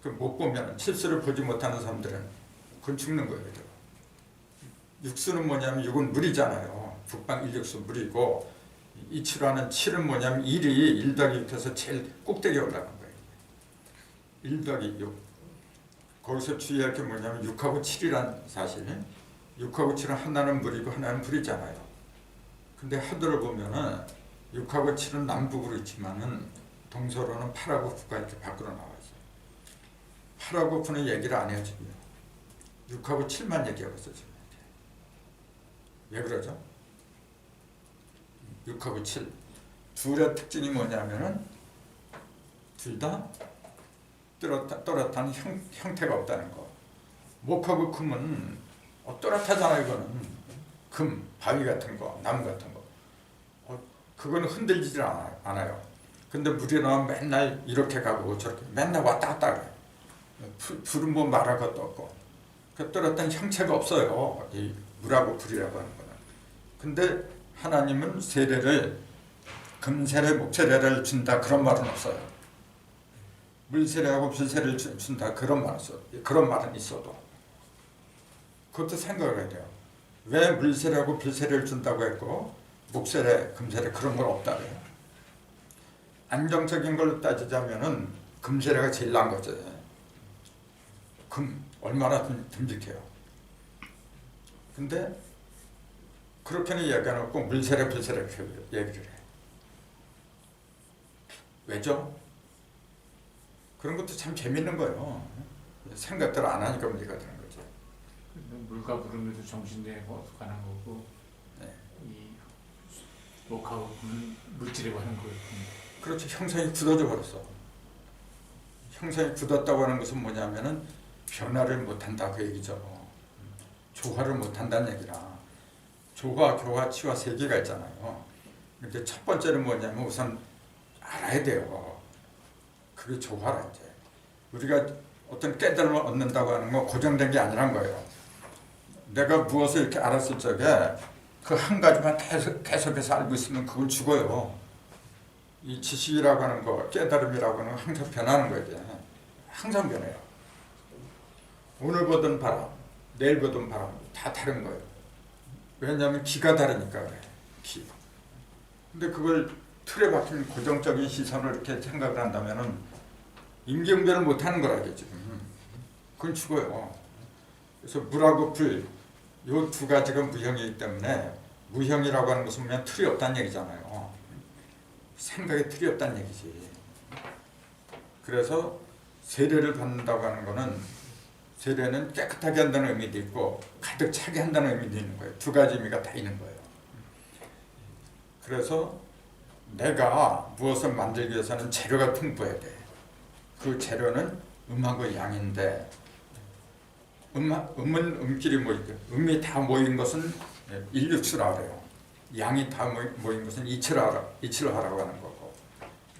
그 못 보면은 칠수를 보지 못하는 사람들은 그건 죽는 거예요. 육수는 뭐냐면 육은 물이잖아요. 북방 일육수 물이고 이 칠화는 칠은 뭐냐면 1이 1 더하기 6에서 제일 꼭대기에 올라간 거예요. 1 더하기 6. 거기서 주의할 게 뭐냐면 6하고 7이란 사실. 6하고 7은 하나는 물이고 하나는 불이잖아요. 근데 하도를 보면은 6하고 7은 남북으로 있지만은 동서로는 8하고 9가 이렇게 밖으로 나와 있어요. 8하고 9는 얘기를 안 해요 지금. 6하고 7만 얘기하고 있어 지금. 왜 그러죠? 6하고 7 둘의 특징이 뭐냐면은 둘 다 또렷한 형태가 없다는 거. 목하고 금은 또렷하잖아요. 이거는 금, 바위 같은 거, 나무 같은 거. 그거는 흔들리질 않아요. 근데 물이 나오면 맨날 이렇게 가고 저렇게 맨날 왔다 갔다 해요. 불은 뭐 말할 것도 없고. 그 또렷한 형체가 없어요. 이 물하고 불이라고 하는 거는. 근데 하나님은 세례를 금세례, 목세례를 준다 그런 말은 없어요. 물세례하고 불세례를 준다 그런 말은 없어요. 그런 말은 있어도 그것도 생각을 해야 돼요. 왜 물세례하고 불세례를 준다고 했고 목세례, 금세례 그런 건 없다 그래요. 안정적인 걸로 따지자면은 금세례가 제일 나은 거죠. 금 얼마나 듬직해요. 근데 그렇게는 얘기 안 하고 물세례, 불세례 얘기를 해. 왜죠? 그런 것도 참 재밌는 거예요. 생각대로 안 하니까 문제가 되는 거죠. 물과 물음에도 정신내고 관한 거고, 네. 이 목하고 금은 물질에 관한 거고. 그렇죠. 형상이 굳어져 버렸어. 형상이 굳었다고 하는 것은 뭐냐면은 변화를 못한다 그 얘기죠. 조화를 못한다는 얘기라. 조화, 교화, 치화 세 개가 있잖아요. 근데 첫 번째는 뭐냐면 우선 알아야 돼요. 그게 조화라 이제. 우리가 어떤 깨달음을 얻는다고 하는 건 고정된 게 아니란 거예요. 내가 무엇을 이렇게 알았을 적에 그 한 가지만 계속해서 알고 있으면 그걸 죽어요. 이 지식이라고 하는 거, 깨달음이라고 하는 거 항상 변하는 거예요. 항상 변해요. 오늘 보던 바람, 내일 보던 바람 다 다른 거예요. 왜냐하면 기가 다르니까 그래. 기. 근데 그걸 틀에 박힌 고정적인 시선을 이렇게 생각을 한다면은 임기응변을 못하는 거라게 지금. 그건 죽어요. 그래서 물하고 불, 요 두 가지가 무형이기 때문에 무형이라고 하는 것은 그냥 틀이 없다는 얘기잖아요. 생각에 틀이 없다는 얘기지. 그래서 세례를 받는다고 하는 거는 세례는 깨끗하게 한다는 의미도 있고 가득 차게 한다는 의미도 있는 거예요. 두 가지 의미가 다 있는 거예요. 그래서 내가 무엇을 만들기 위해서는 재료가 풍부해야 돼. 그 재료는 음하고 양인데 음은 음끼리 모이고 음이 다 모인 것은 일육수라 그래요. 양이 다 모인 것은 이치를 하라고 하는 거고.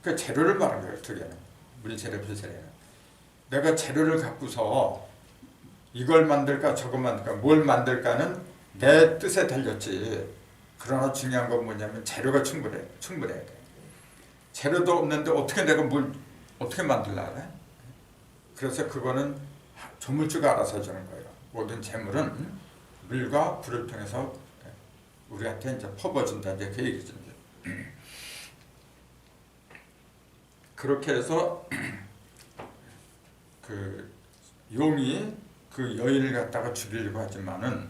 그 재료를 말하는 거예요. 두 개는. 물세례, 불세례는. 내가 재료를 갖고서 이걸 만들까 저걸 만들까 뭘 만들까는 내 뜻에 달렸지. 그러나 중요한 건 뭐냐면 재료가 충분해야 돼. 재료도 없는데 어떻게 내가 뭘 어떻게 만들라 그래? 그래서 그거는 조물주가 알아서 해주는 거예요. 모든 재물은 물과 불을 통해서 우리한테 이제 퍼부어준다 이제 그 얘기죠. 그렇게 해서 그 용이 그 여인을 갖다가 죽이려고 하지만은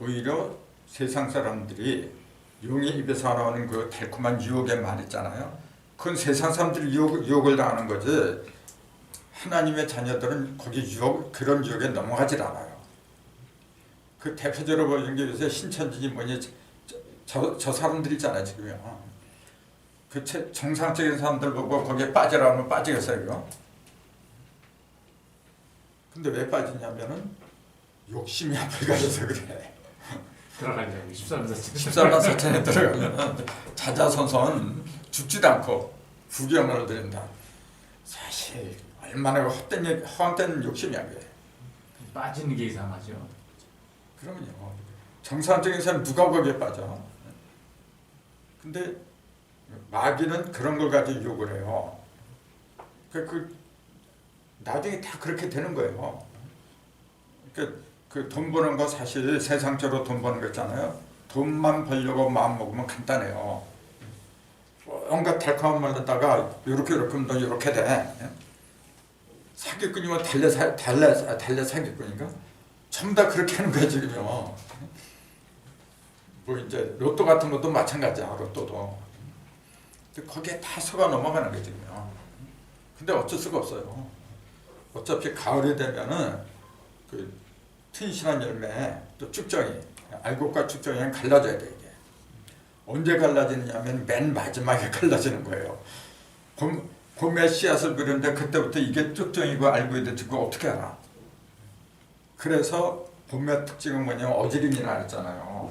오히려 세상 사람들이 용의 입에서 나오는 그 달콤한 유혹의 말 있잖아요. 그건 세상 사람들이 유혹을 당하는 거지. 하나님의 자녀들은 거기 그런 유혹에 넘어가질 않아요. 그 대표적으로 보이는 게 요새 신천지지 뭐니 저 사람들 있잖아요 지금요. 그 정상적인 사람들 보고 거기에 빠지라면 빠지겠어요. 근데 왜 빠지냐면은 욕심이 앞을 가려서 그래. 들어가려고 13만 4천에 들어가면 자자손손 죽지도 않고 구경을 드린다. 사실 얼마나 허황된 욕심이야 그게. 빠지는 게 이상하죠. 그러면요. 정상적인 사람 누가 거기에 빠져? 근데 마귀는 그런 걸 가지고 욕을 해요. 나중에 다 그렇게 되는 거예요. 그 돈 버는 거 사실 세상적으로 돈 버는 거 있잖아요. 돈만 벌려고 마음 먹으면 간단해요. 온갖 달콤한 말 듣다가 요렇게 하면 너 요렇게 돼. 사기꾼이면 달래 사기꾼인가? 전부 다 그렇게 하는 거야 지금요. 뭐 이제 로또 같은 것도 마찬가지야. 로또도. 근데 거기에 다 속아 넘어가는 거야 지금요. 근데 어쩔 수가 없어요. 어차피 가을이 되면은 그 튼실한 열매 또 쭉정이 알곡과 쭉정이는 갈라져야 돼 이게. 언제 갈라지느냐면 맨 마지막에 갈라지는 거예요. 봄에 씨앗을 뿌리는데 그때부터 이게 쭉정이고 알곡이 될지 그거 어떻게 알아? 그래서 봄의 특징은 뭐냐면 어지름이라 그랬잖아요.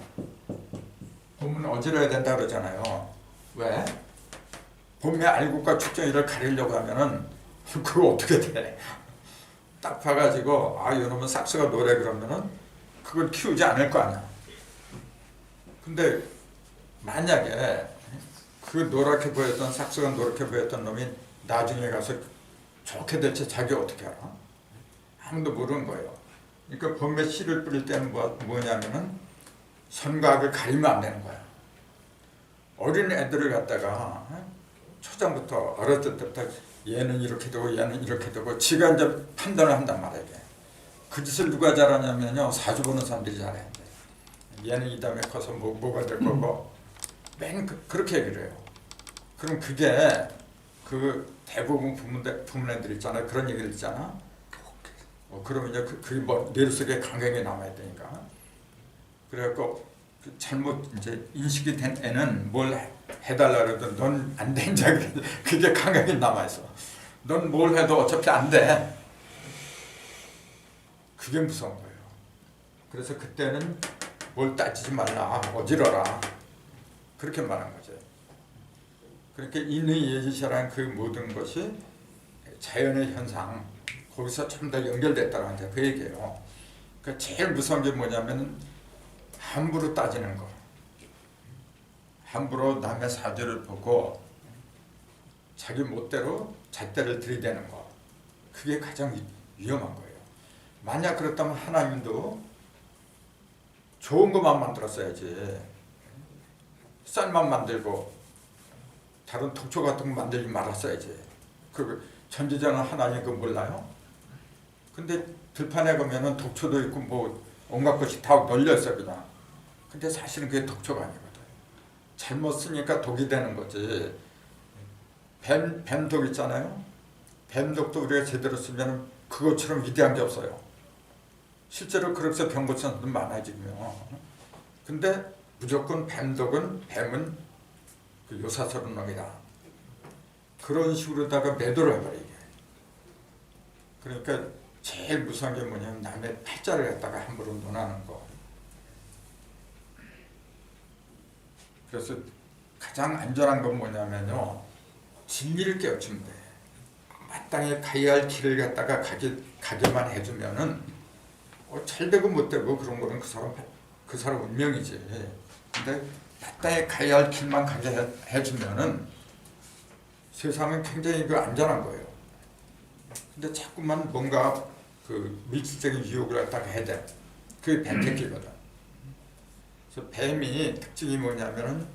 봄은 어지러야 된다 그러잖아요. 왜? 봄에 알곡과 쭉정이를 가리려고 하면은 그거 어떻게 돼? 딱 봐가지고 이놈은 싹수가 노래 그러면은 그걸 키우지 않을 거 아니야. 근데 만약에 그 노랗게 보였던 싹수가 노랗게 보였던 놈이 나중에 가서 좋게 될지 자기 어떻게 알아? 아무도 모르는 거예요. 그러니까 봄에 씨를 뿌릴 때는 뭐냐면은 선과 악을 가리면 안 되는 거야. 어린 애들을 갖다가 초장부터 어렸을 때부터 얘는 이렇게 되고 얘는 이렇게 되고 지가 이제 판단을 한단 말이에요. 그 짓을 누가 잘하냐면요 사주 보는 사람들이 잘해. 얘는 이 다음에 커서 뭐가 될 거고 맨 그렇게 얘기를 해요. 그럼 그게 그 대부분 부모님들 있잖아요. 그런 얘기를 있잖아. 그러면 이제 그게 뭐 뇌 속에 강하게 남아야 되니까. 그래갖고 잘못 이제 인식이 된 애는 뭘 해달라 그래도 넌 안 된다. 그게 강하게 남아있어. 넌 뭘 해도 어차피 안 돼. 그게 무서운 거예요. 그래서 그때는 뭘 따지지 말라. 어지러라. 그렇게 말한 거죠. 그렇게 인의 예지시라는 그 모든 것이 자연의 현상 거기서 전부 다 연결됐다고 이제 그 얘기예요. 그러니까 제일 무서운 게 뭐냐면 함부로 따지는 거. 함부로 남의 사주를 보고 자기 멋대로 잣대를 들이대는 거. 그게 가장 위험한 거예요. 만약 그렇다면 하나님도 좋은 것만 만들었어야지. 쌀만 만들고 다른 독초 같은 거 만들지 말았어야지. 그 전지전은 하나님 그거 몰라요? 근데 들판에 가면은 독초도 있고 뭐 온갖 것이 다 널려있어 그냥. 근데 사실은 그게 독초가 아니거든. 잘못 쓰니까 독이 되는 거지. 뱀독 있잖아요. 뱀독도 우리가 제대로 쓰면 그것처럼 위대한 게 없어요. 실제로 그렇게 병 고친 사람들 많아요 지금요. 근데 무조건 뱀은 그 요사스러운 놈이다. 그런 식으로다가 매도를 해버리게. 그러니까 제일 무서운 게 뭐냐면 남의 팔자를 갖다가 함부로 논하는 거. 그래서 가장 안전한 건 뭐냐면요. 진리를 깨우치면 돼. 마땅히 가야 할 길을 갖다가 가게만 해주면은 잘 되고 못 되고 그런 거는 그 사람 운명이지. 근데 마땅히 가야 할 길만 가게 해주면은 세상은 굉장히 안전한 거예요. 근데 자꾸만 뭔가 그 밀실적인 유혹을 갖다가 해야 돼. 그게 뱀새끼거든. 그래서 뱀이 특징이 뭐냐면은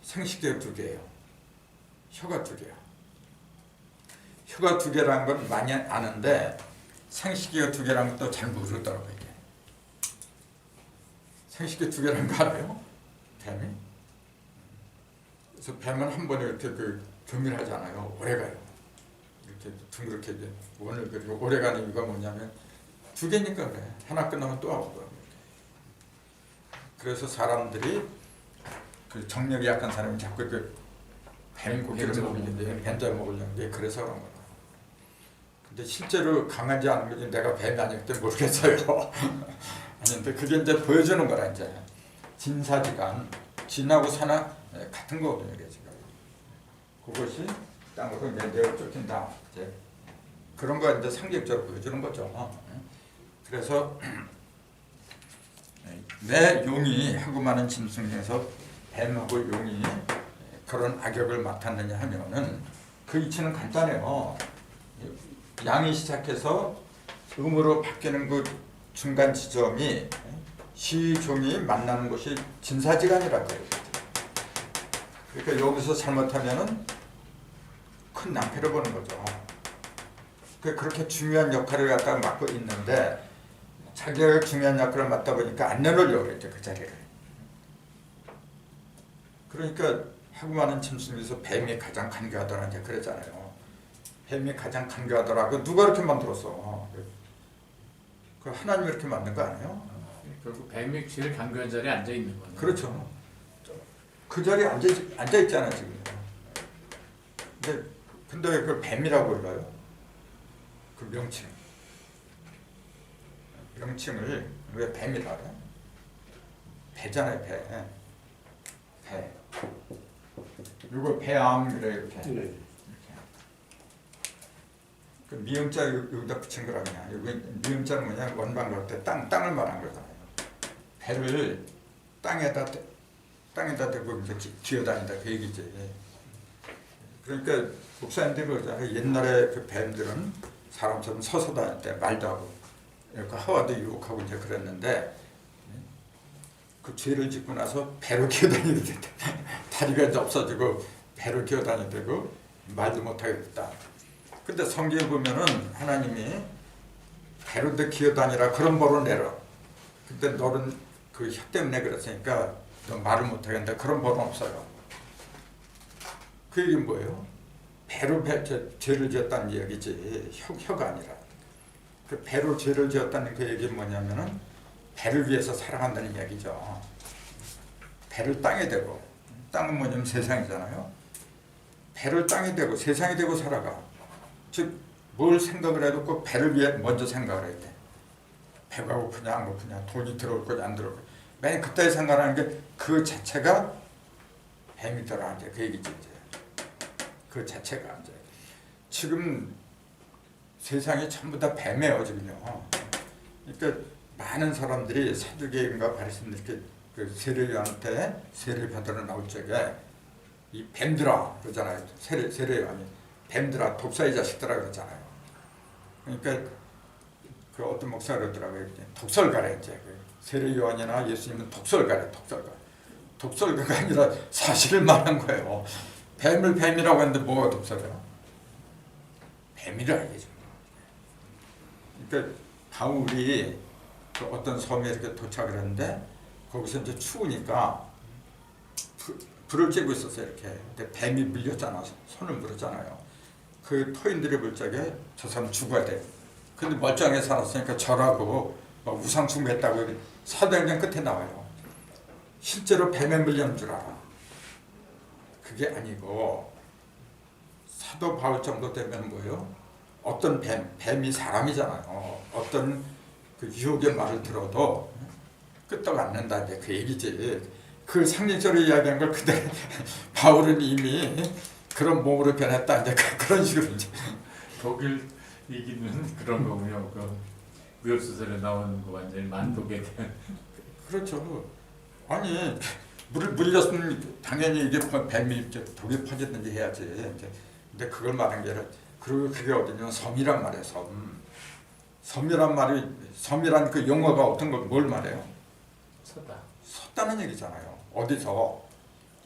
생식기가 2개예요. 혀가 2개야. 혀가 2개라는 건 많이 아는데 생식기가 2개라는 것도 잘 모르더라고요. 이게. 생식기 2개라는 거 알아요? 뱀이? 그래서 뱀은 한 번에 이렇게 교밀하잖아요. 오래가요. 이렇게 둥그렇게 원을 그리고 오래가는 이유가 뭐냐면 2개니까 그래. 하나 끝나면 또 하고. 그래서 사람들이 그 정력이 약한 사람이 자꾸 뱀 고기를 먹는데 뱀자 먹으려는데 그래서 그런 거다. 근데 실제로 강하지 않은 거지 내가 뱀이 아니기 때문에 모르겠어요. 아닌데 그게 이제 보여주는 거라 이제 진사지간 진하고 산하 같은 거거든요. 지금 그것이 땅으로 내려 쫓긴다. 이제 그런 거 이제 상징적으로 보여주는 거죠. 그래서 왜 용이 하고 많은 짐승 중에서 뱀하고 용이 그런 악역을 맡았느냐 하면은 그 이치는 간단해요. 양이 시작해서 음으로 바뀌는 그 중간 지점이 시종이 만나는 곳이 진사지간이라고 해요. 그러니까 여기서 잘못하면은 큰 낭패를 보는 거죠. 그렇게 중요한 역할을 갖다가 맡고 있는데 자기가 중요한 역할을 맡다 보니까 안 내놓으려고 그랬죠, 그 자리를. 그러니까 하고 많은 짐승에서 뱀이 가장 간교하더라 이제 그랬잖아요. 뱀이 가장 간교하더라고. 누가 이렇게 만들었어? 그 하나님이 이렇게 만든 거 아니에요? 결국 뱀이 제일 간교한 자리에 앉아 있는 거네. 그렇죠. 그 자리에 앉아 있잖아 지금. 근데 왜 그걸 뱀이라고 불러요? 그 명칭을 왜 뱀이라 그래? 배잖아요, 배. 이거 배암 그래 이렇게. 네. 그 미음자 여기다 붙인 거라 그냥. 여기 미음자는 뭐냐? 원방 걸 때 땅을 말한 거잖아요. 배를 땅에다 대고 이제 기어다닌다 그 얘기지. 그러니까 목사님들이 그러잖아요. 옛날에 그 뱀들은 사람처럼 서서 다닐 때 말도 하고 이렇게 하와도 유혹하고 이제 그랬는데 그 죄를 짓고 나서 배로 기어다니게 됐다. 다리가 이제 없어지고 배로 기어다니게 되고 말도 못하게 됐다. 근데 성경에 보면은 하나님이 배로도 기어다니라 그런 벌을 내려. 근데 너는 그 혀 때문에 그랬으니까 너 말을 못하게 한다. 그런 벌은 없어요. 그 얘기는 뭐예요? 배로 죄를 지었다는 얘기지 혀가 아니라. 그 배로 죄를 지었다는 그 얘기는 뭐냐면은 배를 위해서 살아간다는 얘기죠. 배를 땅에 대고, 땅은 뭐냐면 세상이잖아요. 배를 땅에 대고 세상에 대고 살아가. 즉 뭘 생각을 해도 꼭 배를 위해 먼저 생각을 해야 돼. 배가 고프냐 안 고프냐, 돈이 들어올 거냐 안 들어올 거냐. 만약 그때 생각하는 게 그 자체가 뱀이더라 이제 그 얘기지 이제. 그 자체가 이제 지금 세상이 전부 다 뱀이에요 지금요. 그러니까 많은 사람들이 사두개인가 바리새인들 그 세례요한한테 세례 받으러 나올 적에 이 뱀들아 그러잖아요. 세례요한이 뱀들아 독사의 자식들아 그러잖아요. 그러니까 그 어떤 목사가 그러더라고요. 독설가래 이제 세례요한이나 예수님은 독설가래 독설가가 아니라 사실을 말한 거예요. 뱀을 뱀이라고 했는데 뭐가 독설이야? 뱀이라 이게 좀. 그러니까 바울이 그 어떤 섬에 이렇게 도착을 했는데 거기서 이제 추우니까 불을 쬐고 있었어요 이렇게. 근데 뱀이 물렸잖아. 손을 물었잖아요. 그 터인들이 볼 적에 저 사람 죽어야 돼. 근데 멀쩡하게 살았으니까 절하고 막 우상 숭배했다고 사도행전 끝에 나와요. 실제로 뱀에 물렸는 줄 알아. 그게 아니고 사도 바울 정도 되면 뭐예요? 어떤 뱀이 사람이잖아요. 어떤 그 유혹의 말을 들어도 끄떡 않는다 이제 그 얘기지. 그 상징적으로 이야기한 걸 그때 바울은 이미 그런 몸으로 변했다 이제 그런 식으로 이제. 독일 이기는 그런 거군요. 그 무협소설에 나오는 거 완전히 만독에 대한. 그렇죠. 아니 물렸으면 당연히 이게 뱀이 이제 독이 퍼졌는지 해야지. 이제 근데 그걸 말한 게 아니라 그리고 그게 어디냐면 섬이란 말이에요. 섬이란 말이 섬이란 그 용어가 어떤 걸 뭘 말해요? 섰다는 얘기잖아요. 어디서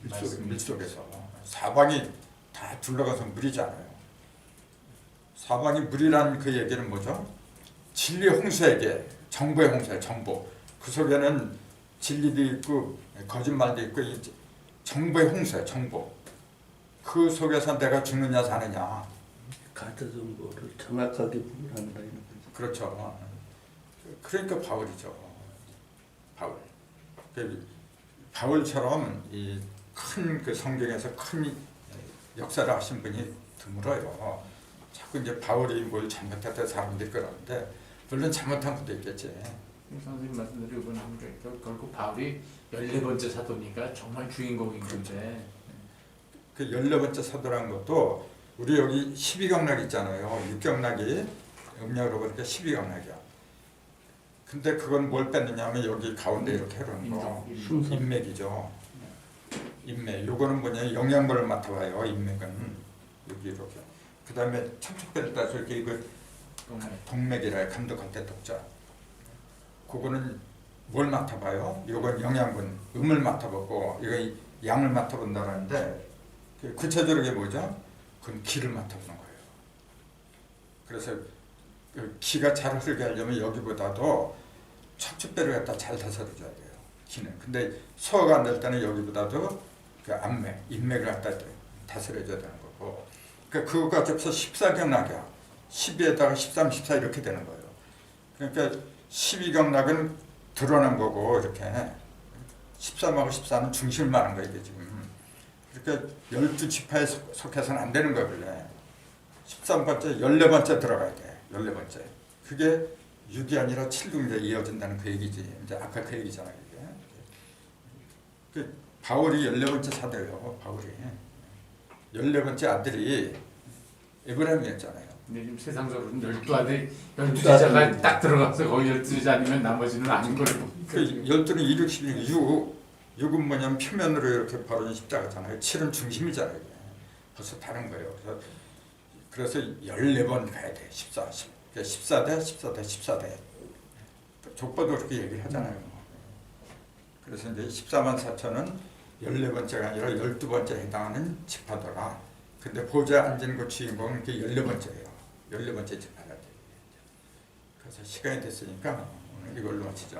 물속에서 사방이 다 둘러가서 물이잖아요. 사방이 물이란 그 얘기는 뭐죠? 진리 홍수에게 정보의 홍수예요. 정보. 그 속에는 진리도 있고 거짓말도 있고 정보의 홍수예요. 정보. 그 속에서 내가 죽느냐 사느냐. 가짜 정보를 정확하게 구분한다 이런 거죠. 그렇죠. 그러니까 바울이죠. 바울. 바울처럼 이 큰 그 성경에서 큰 역사를 하신 분이 드물어요. 자꾸 이제 바울이 뭘 잘못했다 사람들이 그러는데 물론 잘못한 것도 있겠지. 선생님 말씀대로 이번 결국 바울이 14번째 사도니까 정말 주인공인 건데. 그 14번째 사도라는 것도 우리 여기 12경락 있잖아요. 6경락이 음력으로 보니까 12경락이야. 근데 그건 뭘 뺐느냐면 여기 가운데 이렇게 해놓은 거 인맥이죠. 인맥. 요거는 뭐냐 영양분을 맡아봐요. 인맥은 여기 이렇게. 그 다음에 척척배를 따서 이렇게 이거 동맥이라 감독할 때 독자. 그거는 뭘 맡아봐요? 요건 영양분, 음을 맡아보고 이거 양을 맡아본다는데 구체적으로 이게 뭐죠? 그건 기를 맡아보는 거예요. 그래서 그 기가 잘 흐르게 하려면 여기보다도 척추뼈를 갖다 잘 다스려줘야 돼요. 기는. 근데 소화가 안 될 때는 여기보다도 그 안맥, 인맥을 갖다 다스려줘야 되는 거고. 그러니까 그거가 접서 14경락이야. 12에다가 13, 14 이렇게 되는 거예요. 그러니까 12경락은 드러난 거고 이렇게 13하고 14는 중심을 말한 거예요. 이게 지금. 그러니까 12지파에 속해서는 안 되는 거예요. 원래. 13번째, 14번째 들어가야 돼. 14번째. 그게 6이 아니라 7로 이제 이어진다는 그 얘기지. 이제 아까 그 얘기잖아요. 이게. 그 바울이 14번째 사도예요. 바울이. 14번째 아들이 에브라임이었잖아요. 근데 지금 세상적으로는 12아들 12제자가 딱 들어가서 거기 12제자 아니면 나머지는 아닌 걸로 그 12는 2, 6, 12, 6은 뭐냐면 표면으로 이렇게 벌어진 십자가잖아요. 7은 중심이잖아요. 이게. 벌써 다른 거예요. 그래서 14번 가야 돼. 14, 14대, 14대, 14대. 족보도 그렇게 얘기를 하잖아요. 그래서 이제 14만 4천은 14번째가 아니라 12번째에 해당하는 지파더라. 근데 보좌에 앉은 그 주인공은 그게 14번째예요. 14번째 지파라. 그래서 시간이 됐으니까 오늘 이걸로 마치죠.